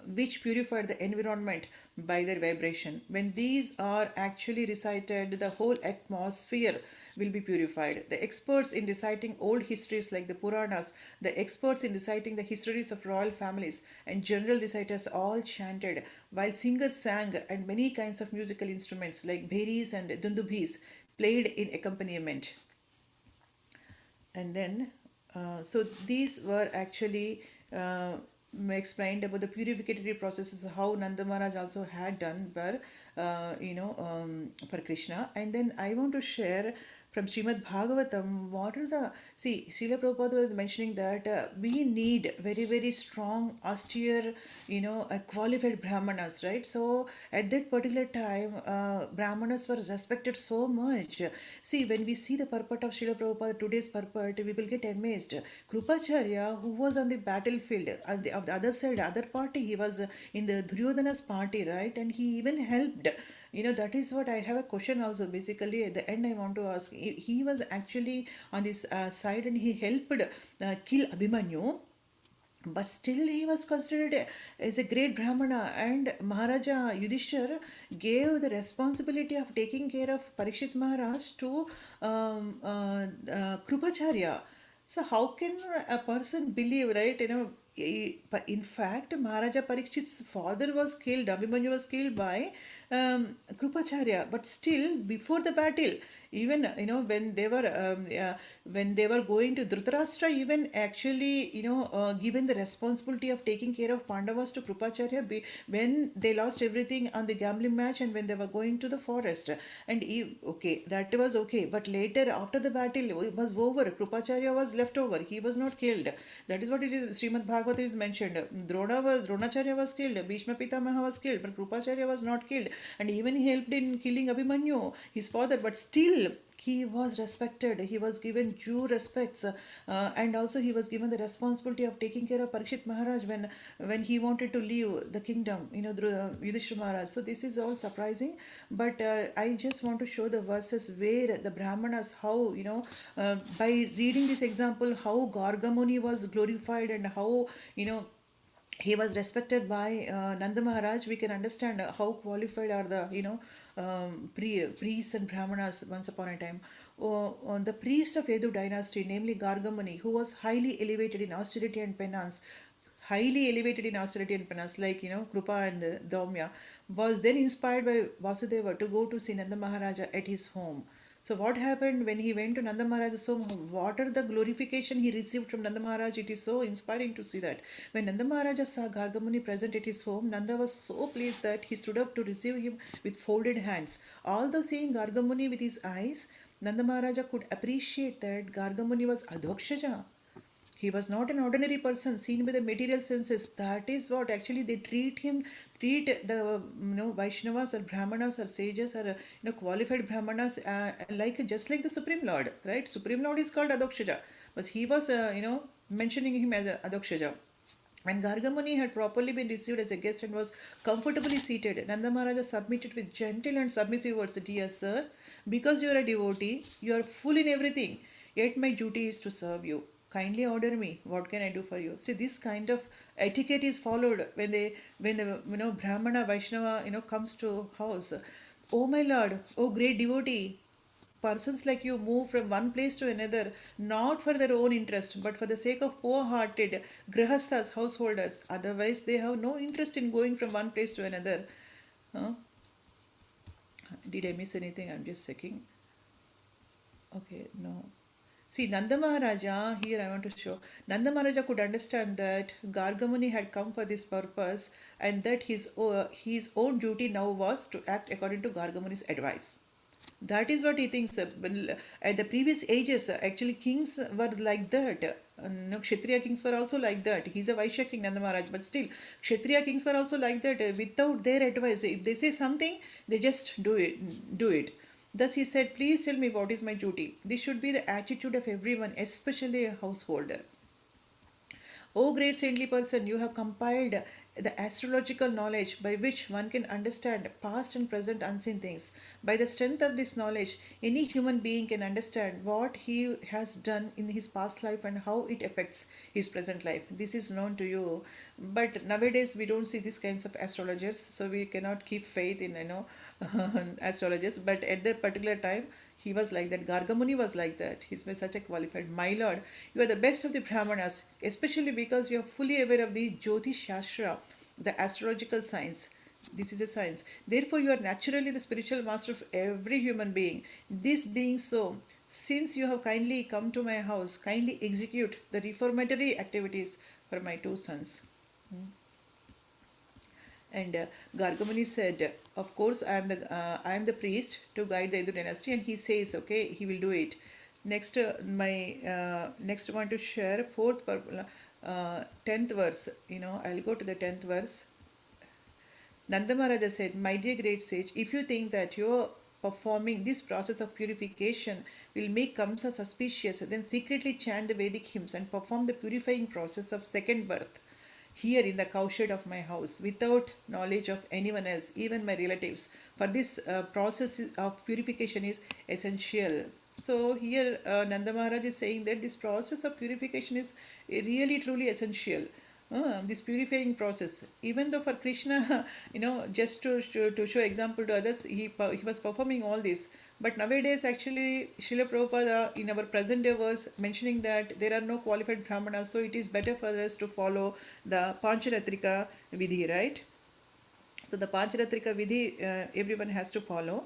which purified the environment by their vibration. When these are actually recited, the whole atmosphere will be purified. The experts in reciting old histories like the Puranas, the experts in reciting the histories of royal families, and general reciters all chanted, while singers sang, and many kinds of musical instruments like bheris and dundubhis played in accompaniment. And then, so these were actually explained about the purificatory processes, how Nanda Maharaj also had done for Krishna. And then I want to share from Srimad Bhagavatam what are the. See, Srila Prabhupada was mentioning that we need very, very strong, austere, qualified Brahmanas, right? So at that particular time, Brahmanas were respected so much. See, when we see the purport of Srila Prabhupada, today's purport, we will get amazed. Krupacharya, who was on the battlefield, of the other side, other party, he was in the Duryodhana's party, right? And he even helped. That is what I have a question also. Basically, at the end, I want to ask. He was actually on this side and he helped kill Abhimanyu, but still he was considered as a great brahmana, and Maharaja Yudhishthir gave the responsibility of taking care of Parikshit Maharaj to Krupacharya. So how can a person believe, right? In fact, Maharaja Parikshit's father was killed, Abhimanyu was killed by Krupacharya, but still before the battle, even when they were going to Dhritarashtra, even actually given the responsibility of taking care of Pandavas to Krupacharya when they lost everything on the gambling match and when they were going to the forest. And okay, that was okay, but later after the battle it was over, Krupacharya was left over, he was not killed. That is what it is. Srimad Bhagavatam is mentioned. Dronacharya was killed, Bhishma Pitamaha was killed, but Krupacharya was not killed, and even he helped in killing Abhimanyu, his father, but still he was respected, he was given due respects, and also he was given the responsibility of taking care of Parikshit Maharaj when he wanted to leave the kingdom, Yudhishthira Maharaj. So this is all surprising, but I just want to show the verses where the Brahmanas, how by reading this example, how Gargamuni was glorified and how he was respected by Nanda Maharaj. We can understand how qualified are the priests and brahmanas once upon a time. The priest of Edu dynasty, namely Gargamuni, who was highly elevated in austerity and penance, like Krupa and Daumya, was then inspired by Vasudeva to go to see Nanda Maharaja at his home. So what happened when he went to Nanda Maharaj's home? What are the glorification he received from Nanda Maharaj? It is so inspiring to see that. When Nanda Maharaj saw Gargamuni present at his home, Nanda was so pleased that he stood up to receive him with folded hands. Although seeing Gargamuni with his eyes, Nanda Maharaja could appreciate that Gargamuni was Adhokshaja. He was not an ordinary person seen with the material senses. That is what actually they treat the Vaishnavas or Brahmanas or sages or qualified Brahmanas like just like the Supreme Lord, right? Supreme Lord is called Adhokshaja, but he was mentioning him as Adhokshaja. When Gargamuni had properly been received as a guest and was comfortably seated, Nanda Maharaja submitted with gentle and submissive words, "Dear sir, because you are a devotee, you are full in everything, yet my duty is to serve you. Kindly order me. What can I do for you?" See, this kind of etiquette is followed when the Brahmana Vaishnava comes to house. "Oh my lord, oh great devotee, persons like you move from one place to another, not for their own interest, but for the sake of poor-hearted grihasthas, householders. Otherwise, they have no interest in going from one place to another." Huh? Did I miss anything? I'm just checking. Okay, no. See, Nanda Maharaja, here I want to show, Nanda Maharaja could understand that Gargamuni had come for this purpose and that his own duty now was to act according to Gargamuni's advice. That is what he thinks. At the previous ages, actually kings were like that. Kshatriya kings were also like that. He's a Vaishya king, Nanda Maharaj, but still, Kshatriya kings were also like that. Without their advice, if they say something, they just do it. Thus he said, "Please tell me what is my duty." This should be the attitude of everyone, especially a householder. O great saintly person, you have compiled the astrological knowledge by which one can understand past and present unseen things. By the strength of this knowledge, any human being can understand what he has done in his past life and how it affects his present life. This is known to you. But nowadays we don't see these kinds of astrologers, so we cannot keep faith in astrologers. But at that particular time, he was like that. Gargamuni was like that. He's been such a qualified. "My lord, you are the best of the Brahmanas, especially because you are fully aware of the Jyotish Shastra, the astrological science. This is a science. Therefore, you are naturally the spiritual master of every human being. This being so, Since you have kindly come to my house, kindly execute the reformatory activities for my two sons. And Gargamuni said, "Of course, I am the priest to guide the Yadu dynasty." And he says, "Okay, he will do it." Next, next one to share fourth, 10th verse. I'll go to the 10th verse. Nanda Maharaja said, "My dear great sage, if you think that you're performing this process of purification will make Kamsa suspicious, then secretly chant the Vedic hymns and perform the purifying process of second birth here in the cowshed of my house without knowledge of anyone else, even my relatives. For this process of purification is essential." So here Nanda Maharaj is saying that this process of purification is really truly essential. This purifying process, even though for Krishna, just to show example to others, he was performing all this. But nowadays, actually, Srila Prabhupada in our present day was mentioning that there are no qualified brahmanas, so it is better for us to follow the Pancharatrika Vidhi, right? So the Pancharatrika Vidhi, everyone has to follow.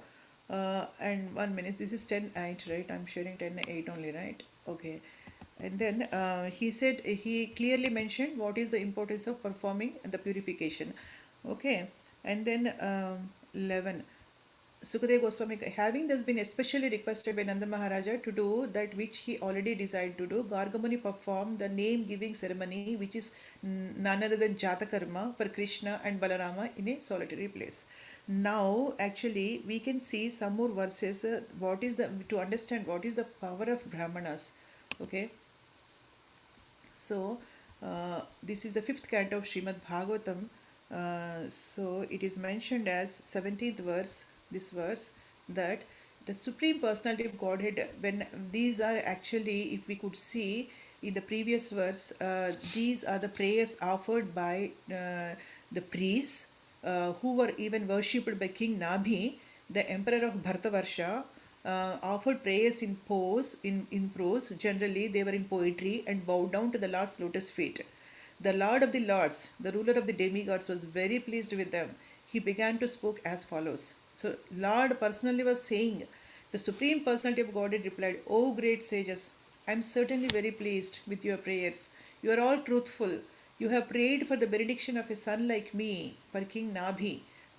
And 1 minute, this is 10:08, right? I'm sharing 10:08 only, right? Okay. And then he said, he clearly mentioned what is the importance of performing the purification. Okay. And then 11. Sukadeva Goswami, having thus been especially requested by Nanda Maharaja to do that which he already desired to do, Gargamuni performed the name giving ceremony, which is none other than Jatakarma for Krishna and Balarama in a solitary place. Now, actually, we can see some more verses. To understand what is the power of Brahmanas. Okay. So, this is the fifth canto of Srimad Bhagavatam. So, it is mentioned as 17th verse, this verse, that the Supreme Personality of Godhead, when these are actually, if we could see in the previous verse, these are the prayers offered by the priests who were even worshipped by King Nabhi, the emperor of Bhartavarsha. Offered prayers in prose. Generally, they were in poetry and bowed down to the Lord's lotus feet. The Lord of the Lords, the ruler of the demigods, was very pleased with them. He began to speak as follows. So, Lord personally was saying, the Supreme Personality of Godhead replied, "O great sages, I am certainly very pleased with your prayers. You are all truthful. You have prayed for the benediction of a son like me, for King Nabhi,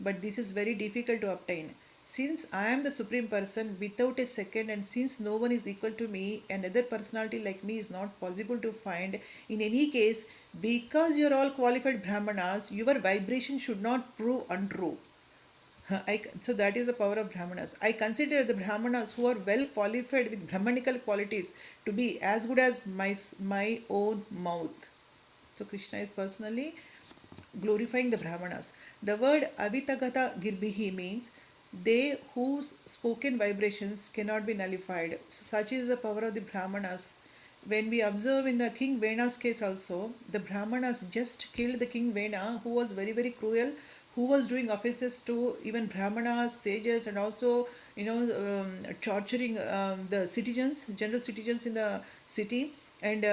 but this is very difficult to obtain. Since I am the Supreme Person without a second, and since no one is equal to me, another personality like me is not possible to find. In any case, because you are all qualified Brahmanas, your vibration should not prove untrue." So that is the power of Brahmanas. I consider the Brahmanas who are well qualified with Brahmanical qualities to be as good as my own mouth. So Krishna is personally glorifying the Brahmanas. The word Avitagata Girbihi means they whose spoken vibrations cannot be nullified. So such is the power of the Brahmanas. When we observe in the King Vena's case also, the Brahmanas just killed the King Vena, who was very, very cruel, who was doing offenses to even Brahmanas, sages, and also, torturing the citizens, general citizens in the city. And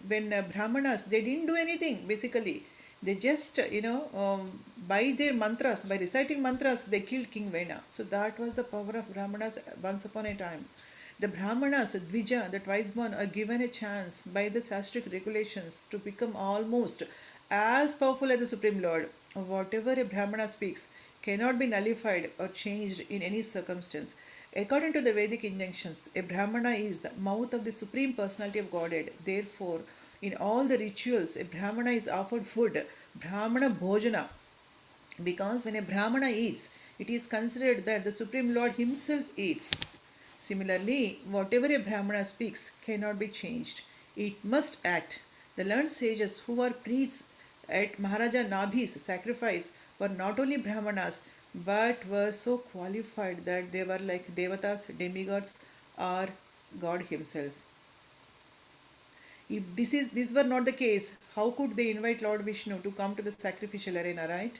when Brahmanas, they didn't do anything basically. They just, by their mantras, by reciting mantras, they killed King Vena. So that was the power of Brahmanas once upon a time. The Brahmanas, Dvija, the twice born, are given a chance by the sastric regulations to become almost as powerful as the Supreme Lord. Whatever a Brahmana speaks cannot be nullified or changed in any circumstance. According to the Vedic injunctions, a Brahmana is the mouth of the Supreme Personality of Godhead. Therefore, in all the rituals, a Brahmana is offered food, Brahmana Bhojana, because when a Brahmana eats, it is considered that the Supreme Lord Himself eats. Similarly, whatever a Brahmana speaks cannot be changed. It must act. The learned sages who were priests at Maharaja Nabhi's sacrifice were not only Brahmanas but were so qualified that they were like Devatas, demigods, or God Himself. If this were not the case, how could they invite Lord Vishnu to come to the sacrificial arena, right?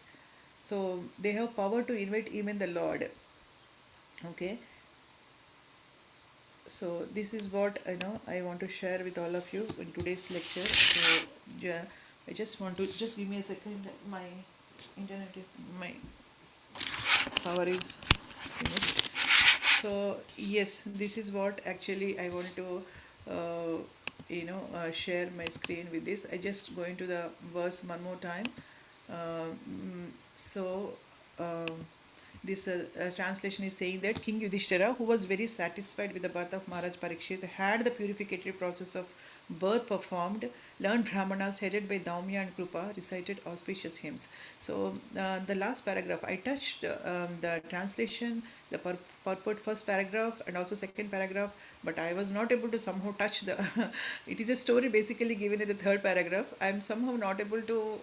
So they have power to invite even the Lord. Okay. So this is what I want to share with all of you in today's lecture. So I just want to give me a second. My internet, my power is finished. So yes, this is what actually I want to, share my screen with this. I just go into the verse one more time. So. This translation is saying that King Yudhishthira, who was very satisfied with the birth of Maharaj Parikshit, had the purificatory process of birth performed, learned Brahmanas headed by Daumya and Krupa, recited auspicious hymns. So, the last paragraph, I touched the translation, the purport first paragraph, and also second paragraph, but I was not able to somehow touch the. It is a story basically given in the third paragraph. I am somehow not able to,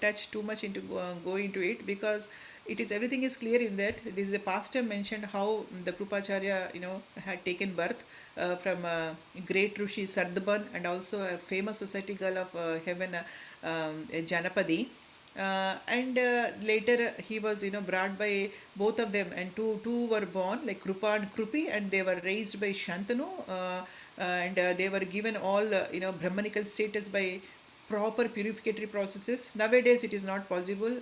touch too much into go into it because it is everything is clear in that. This is a pastor mentioned how the Krupacharya had taken birth from great Rishi Sardaban and also a famous society girl of heaven, Janapadi. And later he was brought by both of them, and two were born like Krupa and Krupi, and they were raised by Shantanu, and they were given all Brahmanical status by proper purificatory processes. Nowadays it is not possible,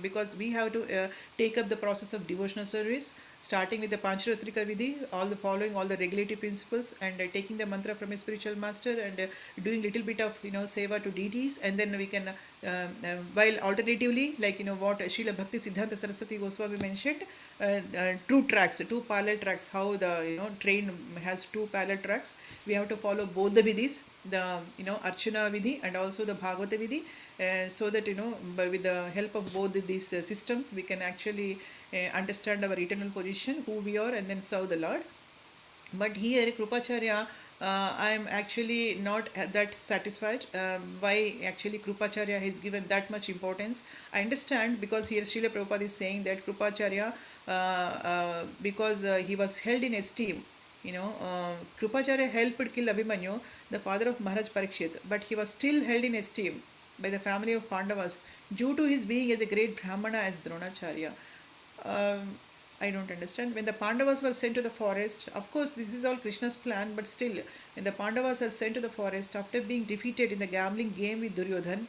because we have to take up the process of devotional service, starting with the Pancharatrika Vidhi, all the following all the regulatory principles, and taking the mantra from a spiritual master, and doing little bit of seva to deities, and then we can while alternatively, like what Srila Bhakti Siddhanta Saraswati Goswami mentioned, two parallel tracks, how the train has two parallel tracks. We have to follow both the vidhis, the Archana Vidhi and also the Bhagavata Vidhi, so that with the help of both these systems we can actually understand our eternal position, who we are, and then serve the Lord. But here Krupacharya, I am actually not that satisfied. Why actually Krupacharya has given that much importance? I understand, because here Srila Prabhupada is saying that Krupacharya, because he was held in esteem. Krupacharya helped kill Abhimanyu, the father of Maharaj Parikshit, but he was still held in esteem by the family of Pandavas due to his being as a great Brahmana as Dronacharya. I don't understand. When the Pandavas were sent to the forest, of course, this is all Krishna's plan, but still, when the Pandavas are sent to the forest after being defeated in the gambling game with Duryodhan,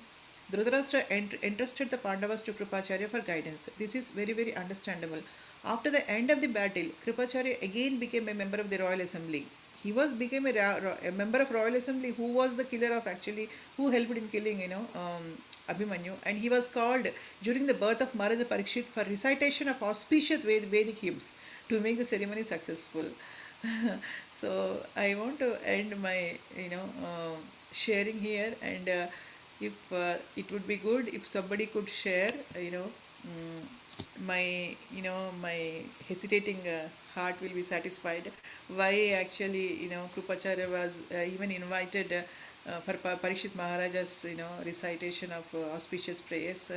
Dhritarashtra entrusted the Pandavas to Kripacharya for guidance. This is very, very understandable. After the end of the battle, Kripacharya again became a member of the royal assembly. He became a member of royal assembly who was the killer of actually, who helped in killing Abhimanyu, and he was called during the birth of Maharaj Parikshit for recitation of auspicious Vedic hymns to make the ceremony successful. So I want to end my sharing here, and if it would be good if somebody could share my hesitating heart will be satisfied. Why actually Krupacharya was even invited for Parikshit Maharaja's recitation of auspicious prayers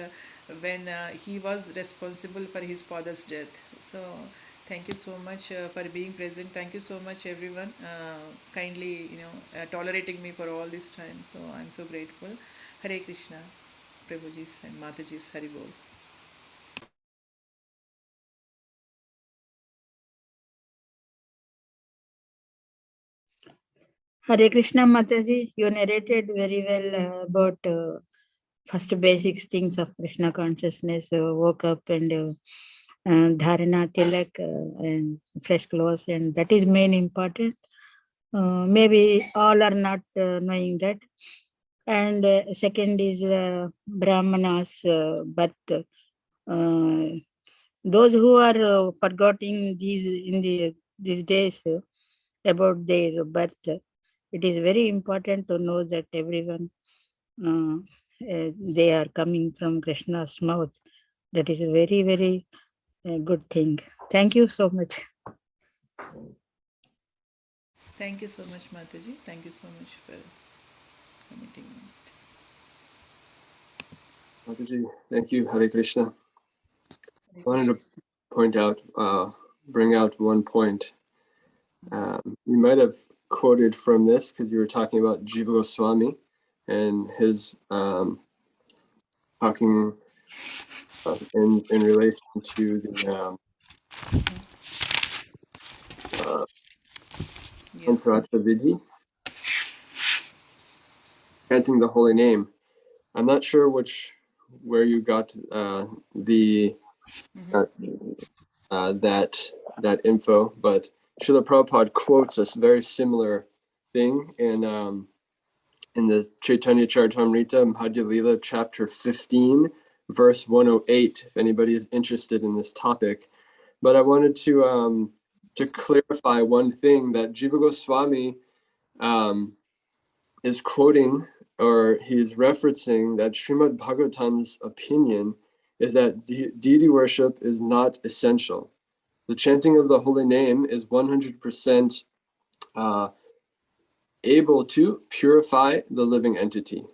when he was responsible for his father's death. So thank you so much for being present. Thank you so much everyone, kindly tolerating me for all this time. So I'm so grateful. Hare Krishna, Prabhujis and Matajis, Hari Bol. Hare Krishna Mataji, you narrated very well about first basic things of Krishna consciousness, woke up and dharana, tilak, and fresh clothes, and that is main important. Maybe all are not knowing that. And second is Brahmanas, but those who are forgetting these days about their birth, it is very important to know that everyone they are coming from Krishna's mouth. That is a very, very good thing. Thank you so much. Thank you so much, Mataji. Thank you so much for committing on it. Mataji, thank you. Hare Krishna. I wanted to point out, bring out one point. You might have quoted from this because you were talking about Jiva Goswami and his talking in relation to the Pancharatra Vidhi, chanting the holy name. I'm not sure where you got that that info, but Srila Prabhupada quotes a very similar thing in the Chaitanya Charitamrita, Madhya Lila, chapter 15, verse 108, if anybody is interested in this topic. But I wanted to clarify one thing, that Jiva Goswami is quoting, or he's referencing, that Srimad Bhagavatam's opinion is that deity worship is not essential. The chanting of the holy name is 100% able to purify the living entity.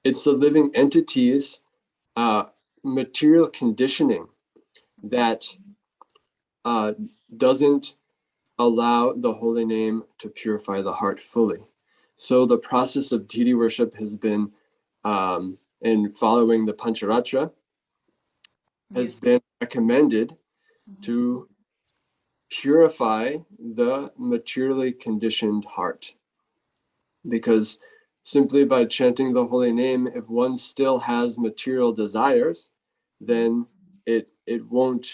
It's the living entity's material conditioning that doesn't allow the holy name to purify the heart fully. So the process of deity worship has been, in following the Pancharatra, has been recommended to purify the materially conditioned heart. Because simply by chanting the holy name, if one still has material desires, then it won't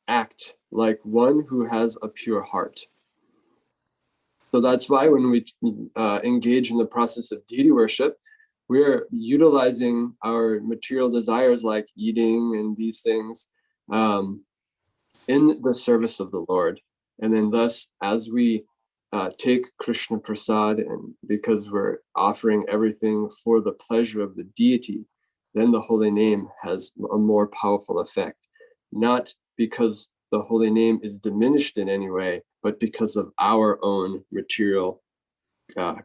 act like one who has a pure heart. So that's why when we engage in the process of deity worship, we're utilizing our material desires like eating and these things in the service of the Lord. And then thus, as we take Krishna Prasad, and because we're offering everything for the pleasure of the deity, then the holy name has a more powerful effect. Not because the holy name is diminished in any way, but because of our own material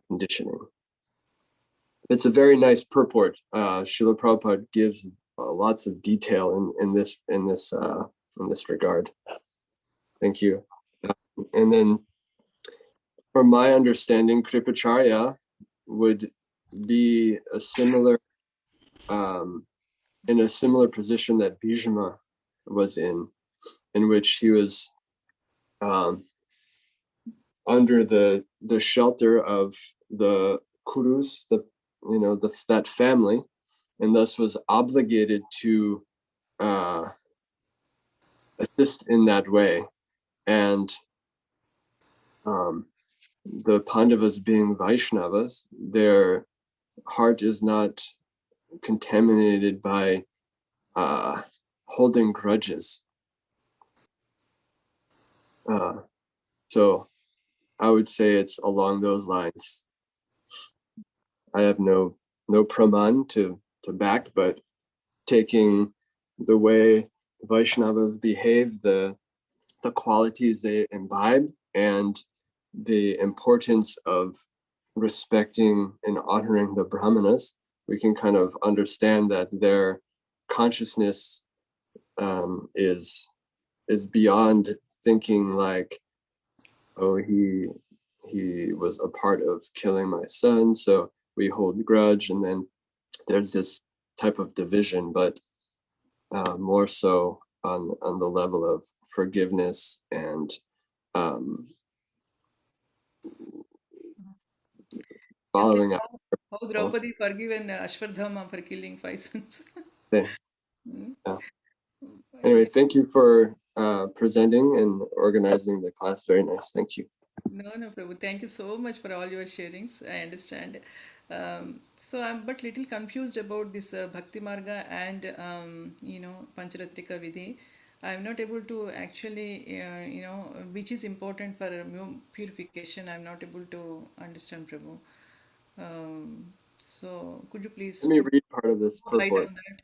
conditioning. It's a very nice purport. Srila Prabhupada gives lots of detail in this regard. Thank you. And then, from my understanding, Kripacharya would be a similar, in a similar position that Bhishma was in which he was under the shelter of the Kurus, that family, and thus was obligated to assist in that way. And the Pandavas being Vaishnavas, their heart is not contaminated by holding grudges. So I would say it's along those lines. I have no praman to back, but taking the way Vaishnavas behave, the qualities they imbibe, and the importance of respecting and honoring the Brahmanas, we can kind of understand that their consciousness is beyond thinking like, oh, he was a part of killing my son, so we hold grudge, and then there's this type of division, but more so on the level of forgiveness and following up. How Draupadi forgiven Ashwardhama for killing 5 sons. Yeah. Anyway, thank you for presenting and organizing the class. Very nice. Thank you. No, Prabhu. Thank you so much for all your sharings. I understand. So I'm but little confused about this Bhakti Marga and Pancharatrika Vidhi. I'm not able to actually, which is important for purification. I'm not able to understand, Prabhu. So could you please Let me put read part of this more light purport. on that?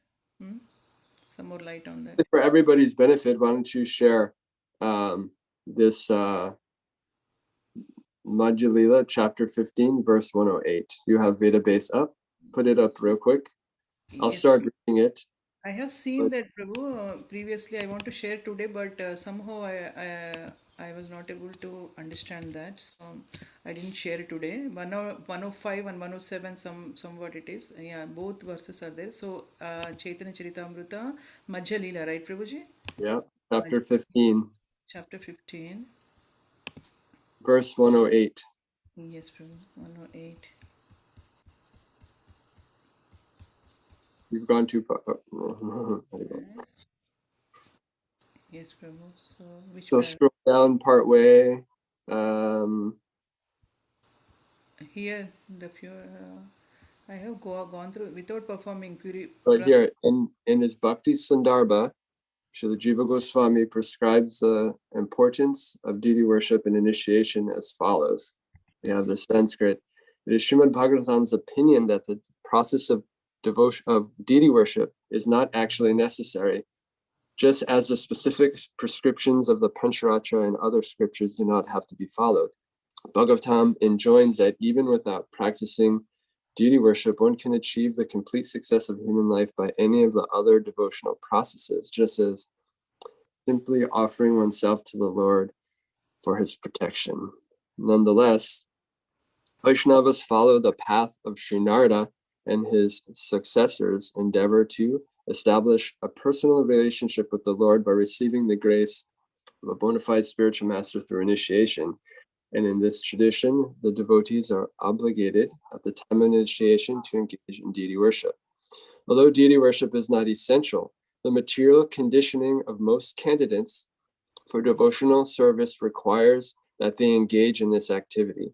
Some more light on that. For everybody's benefit, why don't you share this Madhya Lila, chapter 15, verse 108. You have Veda base up. Put it up real quick. I'll Yes. start reading it. I have seen that, Prabhu. Previously, I want to share today, but somehow I was not able to understand that, so I didn't share it today. 105 and 107, somewhat it is. Yeah, both verses are there. So Chaitanya Charitamrita, Madhya Leela, right, Prabhuji? Yeah, chapter 15, Chapter 15. verse 108. Yes, Prabhu. 108. You've gone too far. Yes, Prabhu. So which So one? scroll down part way. Here the pure. I have gone through without performing Right here in his Bhakti Sandarbha, Srila Jiva Goswami prescribes the importance of deity worship and initiation as follows. We have the Sanskrit. It is Srimad Bhagavatam's opinion that the process of devotion of deity worship is not actually necessary, just as the specific prescriptions of the Pancharatra and other scriptures do not have to be followed. Bhagavatam enjoins that even without practicing deity worship, one can achieve the complete success of human life by any of the other devotional processes, just as simply offering oneself to the Lord for his protection. Nonetheless, Vaishnavas follow the path of Sri Narada and his successors endeavor to establish a personal relationship with the Lord by receiving the grace of a bona fide spiritual master through initiation. And in this tradition, the devotees are obligated at the time of initiation to engage in deity worship. Although deity worship is not essential, the material conditioning of most candidates for devotional service requires that they engage in this activity.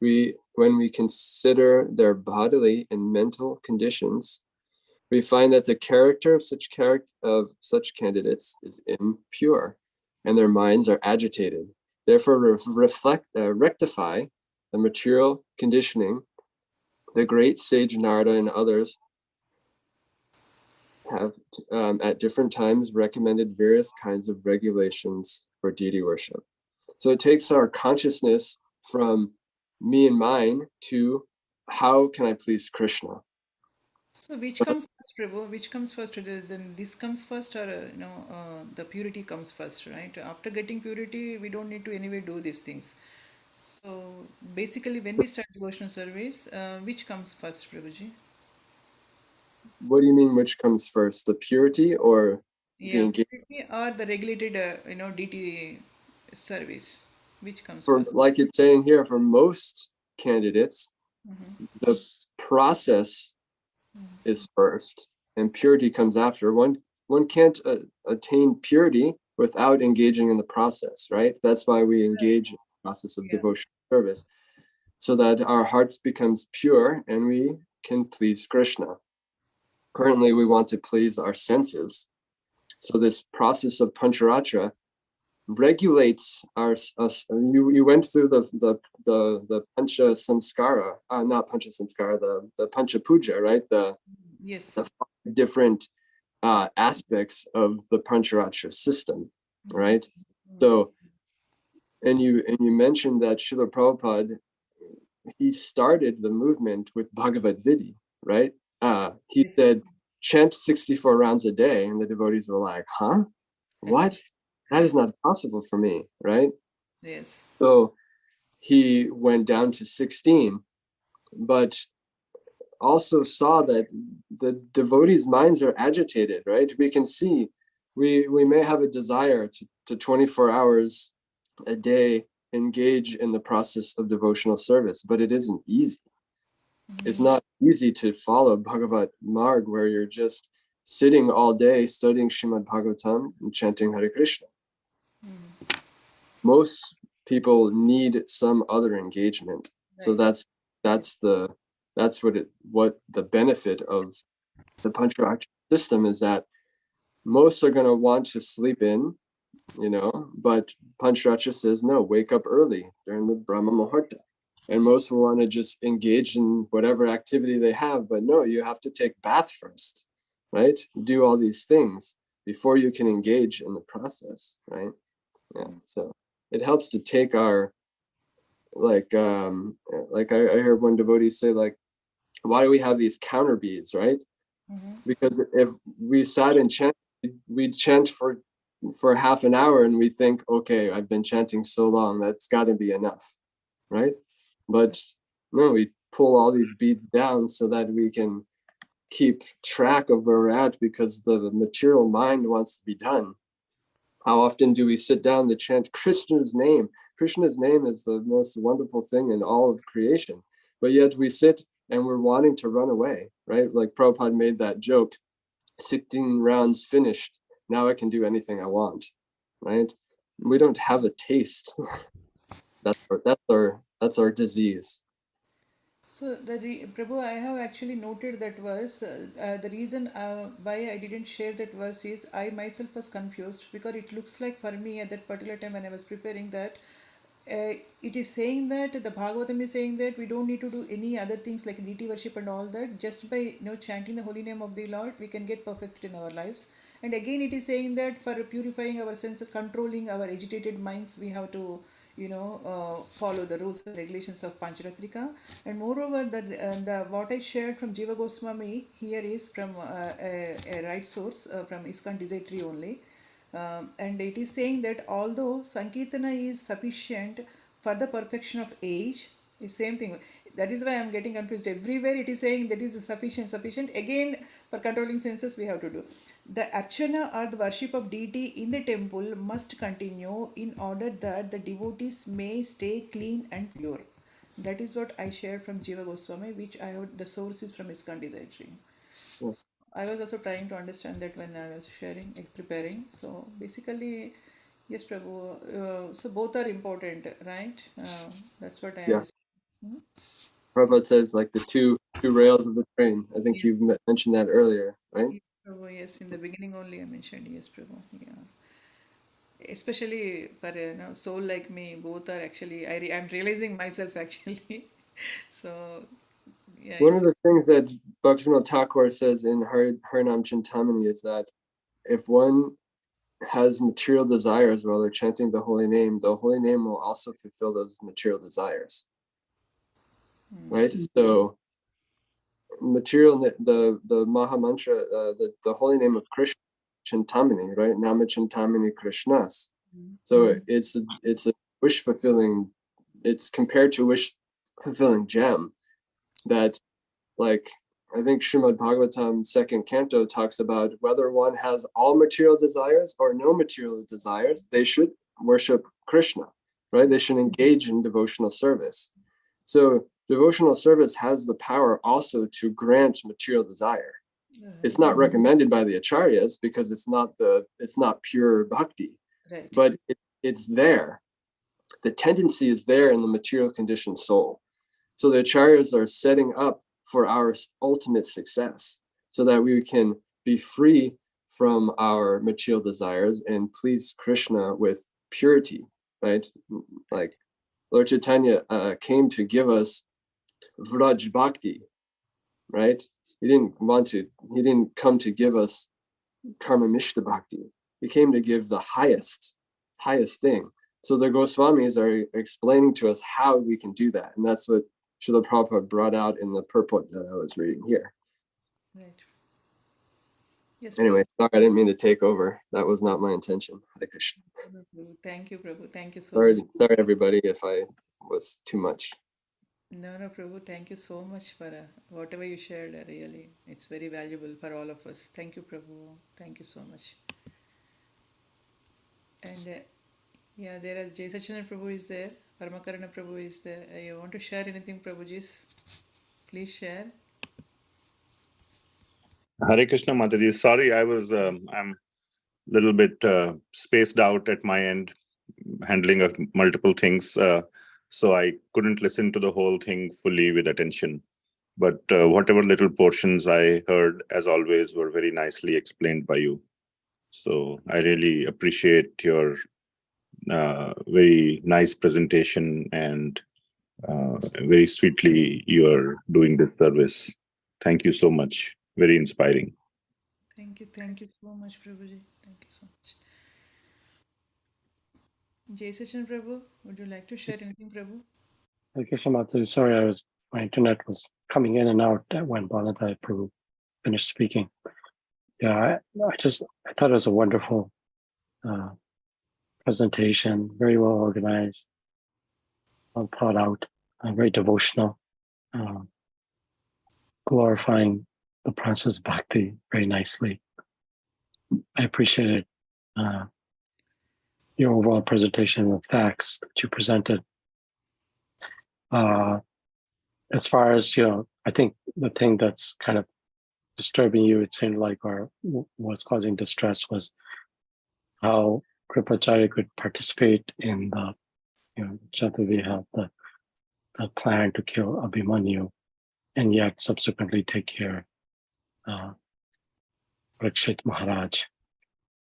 When we consider their bodily and mental conditions, we find that the character of such candidates is impure, and their minds are agitated. Therefore, rectify the material conditioning. The great sage Narada and others have at different times recommended various kinds of regulations for deity worship. So it takes our consciousness from me and mine to how can I please Krishna? So which comes first, Prabhu? Which comes first? Then this comes first, or the purity comes first, right? After getting purity, we don't need to anyway do these things. So basically, when we start devotional service, which comes first, Prabhuji? What do you mean which comes first, the purity or the Yeah, engagement? purity or the regulated, DT service, which comes For, first? like it's saying here, for most candidates, Mm-hmm. the process is first and purity comes after. One can't attain purity without engaging in the process, right? That's why we engage in the process of Yeah. devotional service, so that our hearts becomes pure and we can please Krishna. Currently, we want to please our senses. So this process of Pancharatra regulates us. You went through the Pancha Samskara, not Pancha Samskara, the Pancha Puja, right? The Yes. different aspects of the Pancharatra system, right? So, and you mentioned that Srila Prabhupada, he started the movement with Bhagavad Gita, right? He Yes. said, chant 64 rounds a day, and the devotees were like, huh? What? That is not possible for me, right? Yes. So he went down to 16, but also saw that the devotees' minds are agitated, right? We can see we may have a desire to 24 hours a day engage in the process of devotional service, but it isn't easy. It's not easy to follow Bhagavat Marg where you're just sitting all day studying Srimad Bhagavatam and chanting Hare Krishna. Most people need some other engagement. So Right. that's what the benefit of the Pancharatra system is, that most are going to want to sleep in, but Pancharatra says, no, wake up early during the Brahma Muhurta. And most will want to just engage in whatever activity they have, but no, you have to take bath first, right? Do all these things before you can engage in the process, right? Yeah. So it helps to take our, like I heard one devotee say, like, why do we have these counter beads, right? Because if we sat and chant, we'd chant for half an hour and we think, okay, I've been chanting so long, that's got to be enough, right? But no, we pull all these beads down so that we can keep track of where we're at, because the material mind wants to be done. How often do we sit down to chant Krishna's name? Krishna's name is the most wonderful thing in all of creation, but yet we sit and we're wanting to run away, right? Like Prabhupada made that joke, 16 rounds finished, now I can do anything I want, right? We don't have a taste. That's our disease. So, Prabhu, I have actually noted that verse. The reason why I didn't share that verse is I myself was confused, because it looks like for me at that particular time when I was preparing that, it is saying that the Bhagavatam is saying that we don't need to do any other things like deity worship and all that. Just by chanting the holy name of the Lord, we can get perfect in our lives. And again, it is saying that for purifying our senses, controlling our agitated minds, we have to follow the rules and regulations of Pancharatrika. And moreover, the what I shared from Jiva Goswami here is from a right source from ISKCON Desire only. And it is saying that although Sankirtana is sufficient for the perfection of age, it's same thing. That is why I am getting confused. Everywhere it is saying that is sufficient. Again, for controlling senses, we have to do. The archana or the worship of deity in the temple must continue in order that the devotees may stay clean and pure. That is what I shared from Jiva Goswami, which I have the source is from ISKCON Desire. Yeah. I was also trying to understand that when I was preparing. So basically, yes, Prabhu. So both are important, right? That's what I understand. Prabhupada says like the two rails of the train. I think Yes. you've mentioned that earlier, right? Yes, Prabhu, yes, in the beginning only I mentioned, yes, Prabhu. Yeah. Especially for soul like me, both are actually, I'm realizing myself actually. So, yeah, One of the things that Bhaktivinoda Thakur says in Harinam Chintamani is that if one has material desires while they're chanting the holy name will also fulfill those material desires. Right? So material, the Maha Mantra, the holy name of Krishna, Chintamani, right? Nama Chintamani Krishnas. So it's a wish fulfilling, it's compared to a wish fulfilling gem that, like, I think Srimad Bhagavatam 2nd canto talks about whether one has all material desires or no material desires, they should worship Krishna, right? They should engage in devotional service. So devotional service has the power also to grant material desire. It's not recommended by the acharyas because it's not pure bhakti, right. but it's there. The tendency is there in the material conditioned soul. So the acharyas are setting up for our ultimate success so that we can be free from our material desires and please Krishna with purity, right? Like Lord Chaitanya came to give us Vraj Bhakti, right? He didn't come to give us Karma Mishta Bhakti. He came to give the highest thing. So the Goswamis are explaining to us how we can do that. And that's what Srila Prabhupada brought out in the purport that I was reading here. Right. Yes, Anyway, sorry, I didn't mean to take over. That was not my intention. Hare Krishna. Prabhu. Thank you, Prabhu. Thank you so much. Sorry, everybody, if I was too much. No, Prabhu. Thank you so much for whatever you shared. Really, it's very valuable for all of us. Thank you, Prabhu. Thank you so much. And yeah, there are Jai Sachana Prabhu is there. Paramakarana Prabhu is there. You want to share anything, Prabhuji? Please share. Hare Krishna Mataji. Sorry, I'm a little bit spaced out at my end, handling of multiple things. So I couldn't listen to the whole thing fully with attention. But whatever little portions I heard, as always, were very nicely explained by you. So I really appreciate your very nice presentation and very sweetly you are doing this service. Thank you so much. Very inspiring. Thank you so much, Prabhuji. Thank you so much. Jai Sachin Prabhu, would you like to share anything, Prabhu? Thank you so much. Sorry, my internet was coming in and out when Balatai Prabhu finished speaking. Yeah, I thought it was a wonderful presentation, very well organized, well thought out, very devotional, glorifying the process of bhakti very nicely. I appreciated your overall presentation of facts that you presented. As far as, I think the thing that's kind of disturbing you, it seemed like, or what's causing distress was how Kripacharya could participate in the, Jataviha, the plan to kill Abhimanyu, and yet subsequently take care of Parikshit Maharaj.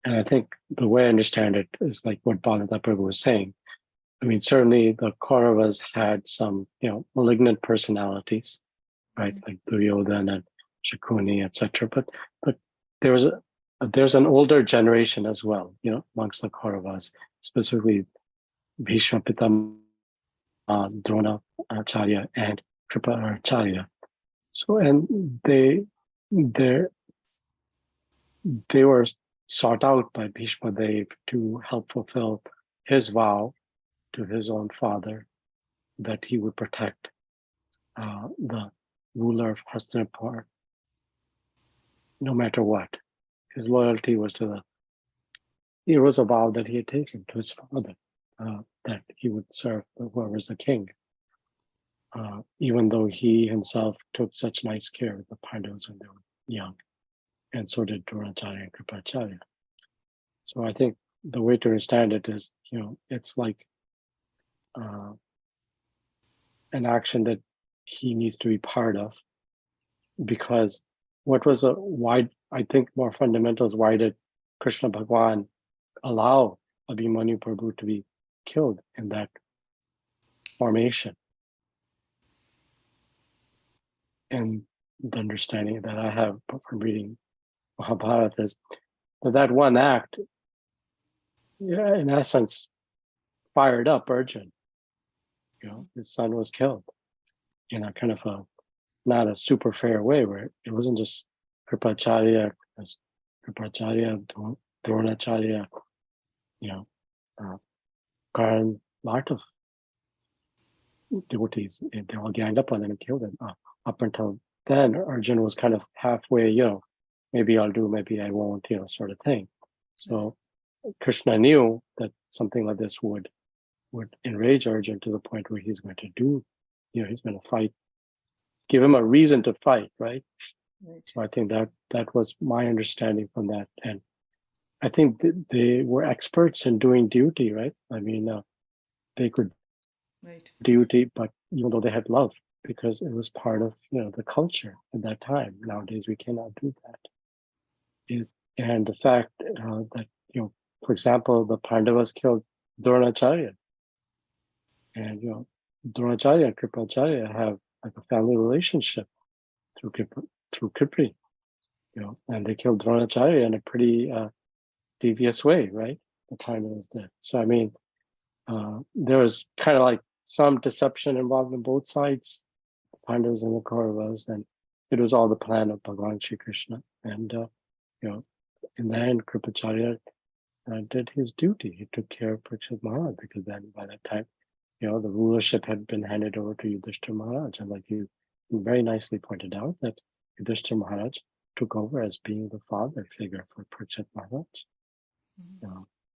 And I think the way I understand it is like what Bhagavatam Prabhu was saying. I mean, certainly the Kauravas had some, malignant personalities, right? Like Duryodhana and Shakuni, etc. But there's an older generation as well, amongst the Kauravas, specifically Bhishma Pitama, Drona Acharya, and Kripa Acharya. So, and they were sought out by Bhishma Dev to help fulfill his vow to his own father that he would protect the ruler of Hastinapur no matter what. His loyalty was it was a vow that he had taken to his father, that he would serve whoever's the king, even though he himself took such nice care of the Pandavas when they were young, and so did Dronacharya and Kripacharya. So I think the way to understand it is, it's like an action that he needs to be part of, because what was I think more fundamental is, why did Krishna Bhagwan allow Abhimanyu Prabhu to be killed in that formation? And the understanding that I have from reading Mahabharata is that one act, in essence, fired up Arjun. His son was killed in a kind of not a super fair way, where it wasn't just Kripacharya, Dronacharya, Karan, lot of devotees, they all ganged up on him and killed him. Up until then, Arjun was kind of halfway, maybe I'll do, maybe I won't, sort of thing. So Krishna knew that something like this would enrage Arjun to the point where he's going to do, he's going to fight, give him a reason to fight, right? So I think that was my understanding from that. And I think they were experts in doing duty, right? I mean, they could duty, but even though they had love, because it was part of, the culture at that time. Nowadays, we cannot do that. And the fact that, for example, the Pandavas killed Dronacharya, and, Dronacharya and Kripacharya have like a family relationship through Kripri, and they killed Dronacharya in a pretty devious way, right? The Pandavas did. So, I mean, there was kind of like some deception involved in both sides, the Pandavas and the Kauravas, and it was all the plan of Bhagavan Shri Krishna. And, in the end, Kripacharya did his duty. He took care of Parikshit Maharaj, because then by that time, the rulership had been handed over to Yudhishthira Maharaj. And like you very nicely pointed out, that Yudhishthira Maharaj took over as being the father figure for Parikshit Maharaj,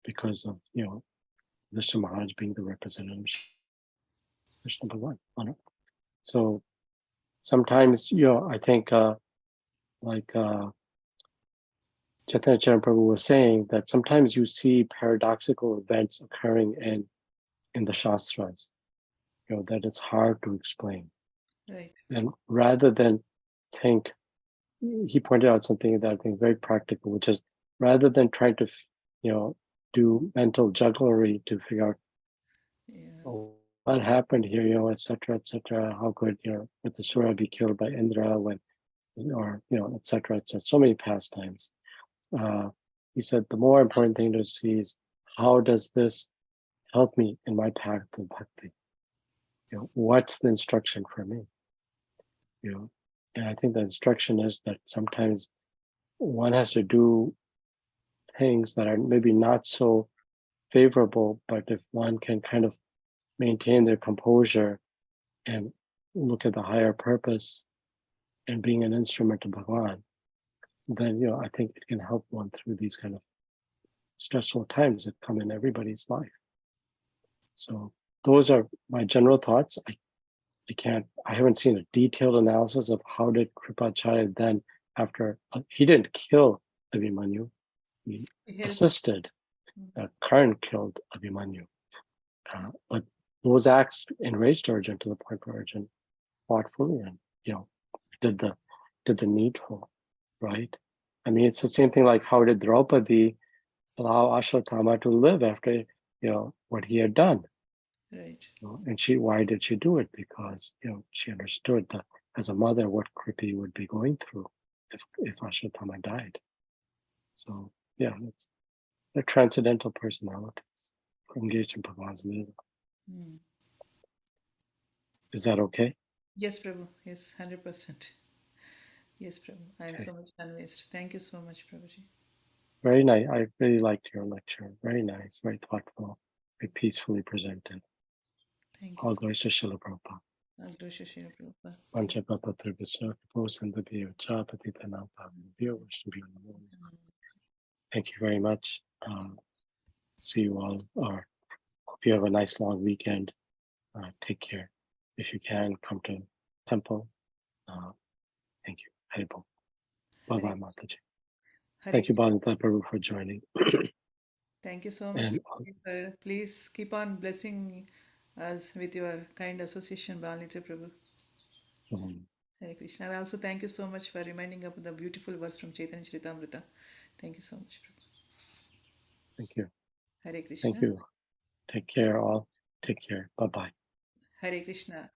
because of, Yudhishthira Maharaj being the representative of Krishna Bhagavan on earth. So sometimes, I think like Chaitanya Charan Prabhu was saying, that sometimes you see paradoxical events occurring in the Shastras, that it's hard to explain. Right. And rather than think, he pointed out something that I think very practical, which is, rather than trying to, do mental jugglery to figure out what happened here, et cetera, how could, with the Surya be killed by Indra when, or, et cetera, so many pastimes. He said the more important thing to see is, how does this help me in my path to bhakti? What's the instruction for me? And I think the instruction is that sometimes one has to do things that are maybe not so favorable, but if one can kind of maintain their composure and look at the higher purpose and being an instrument of Bhagavan, then, I think it can help one through these kind of stressful times that come in everybody's life. So those are my general thoughts. I haven't seen a detailed analysis of how did Kripacharya then, after, he didn't kill Abhimanyu, he assisted. Karn killed Abhimanyu. But those acts enraged Arjun to the point where Arjun fought fully and, did the needful, right? I mean, it's the same thing like how did Draupadi allow Ashwatthama to live after, what he had done? Right. And why did she do it? Because, she understood that as a mother, what Kripi would be going through if Ashwatthama died. So, they're transcendental personalities engaged in Bhagavan's Leela. Is that okay? Yes, Prabhu. Yes, 100%. Yes, Prabhu. I am Okay. so much convinced. Thank you so much, Prabhuji. Very nice. I really liked your lecture. Very nice, very thoughtful, very peacefully presented. Thank you. All glories to Srila Prabhupada. All glories to Srila Prabhupada. Thank you very much. See you all, or hope you have a nice long weekend. Take care. If you can, come to temple. Thank you. Haribol. Bye-bye, Mataji. Thank you, Bhagavatam Prabhu, for joining. Thank you so much, sir. Please keep on blessing us with your kind association, Bhavanitra Prabhu. Hare Krishna. And also thank you so much for reminding of the beautiful verse from Chaitanya Charitamrita. Thank you so much, Prabhu. Thank you. Hare Krishna. Thank you. Take care, all. Take care. Bye-bye. Hare Krishna.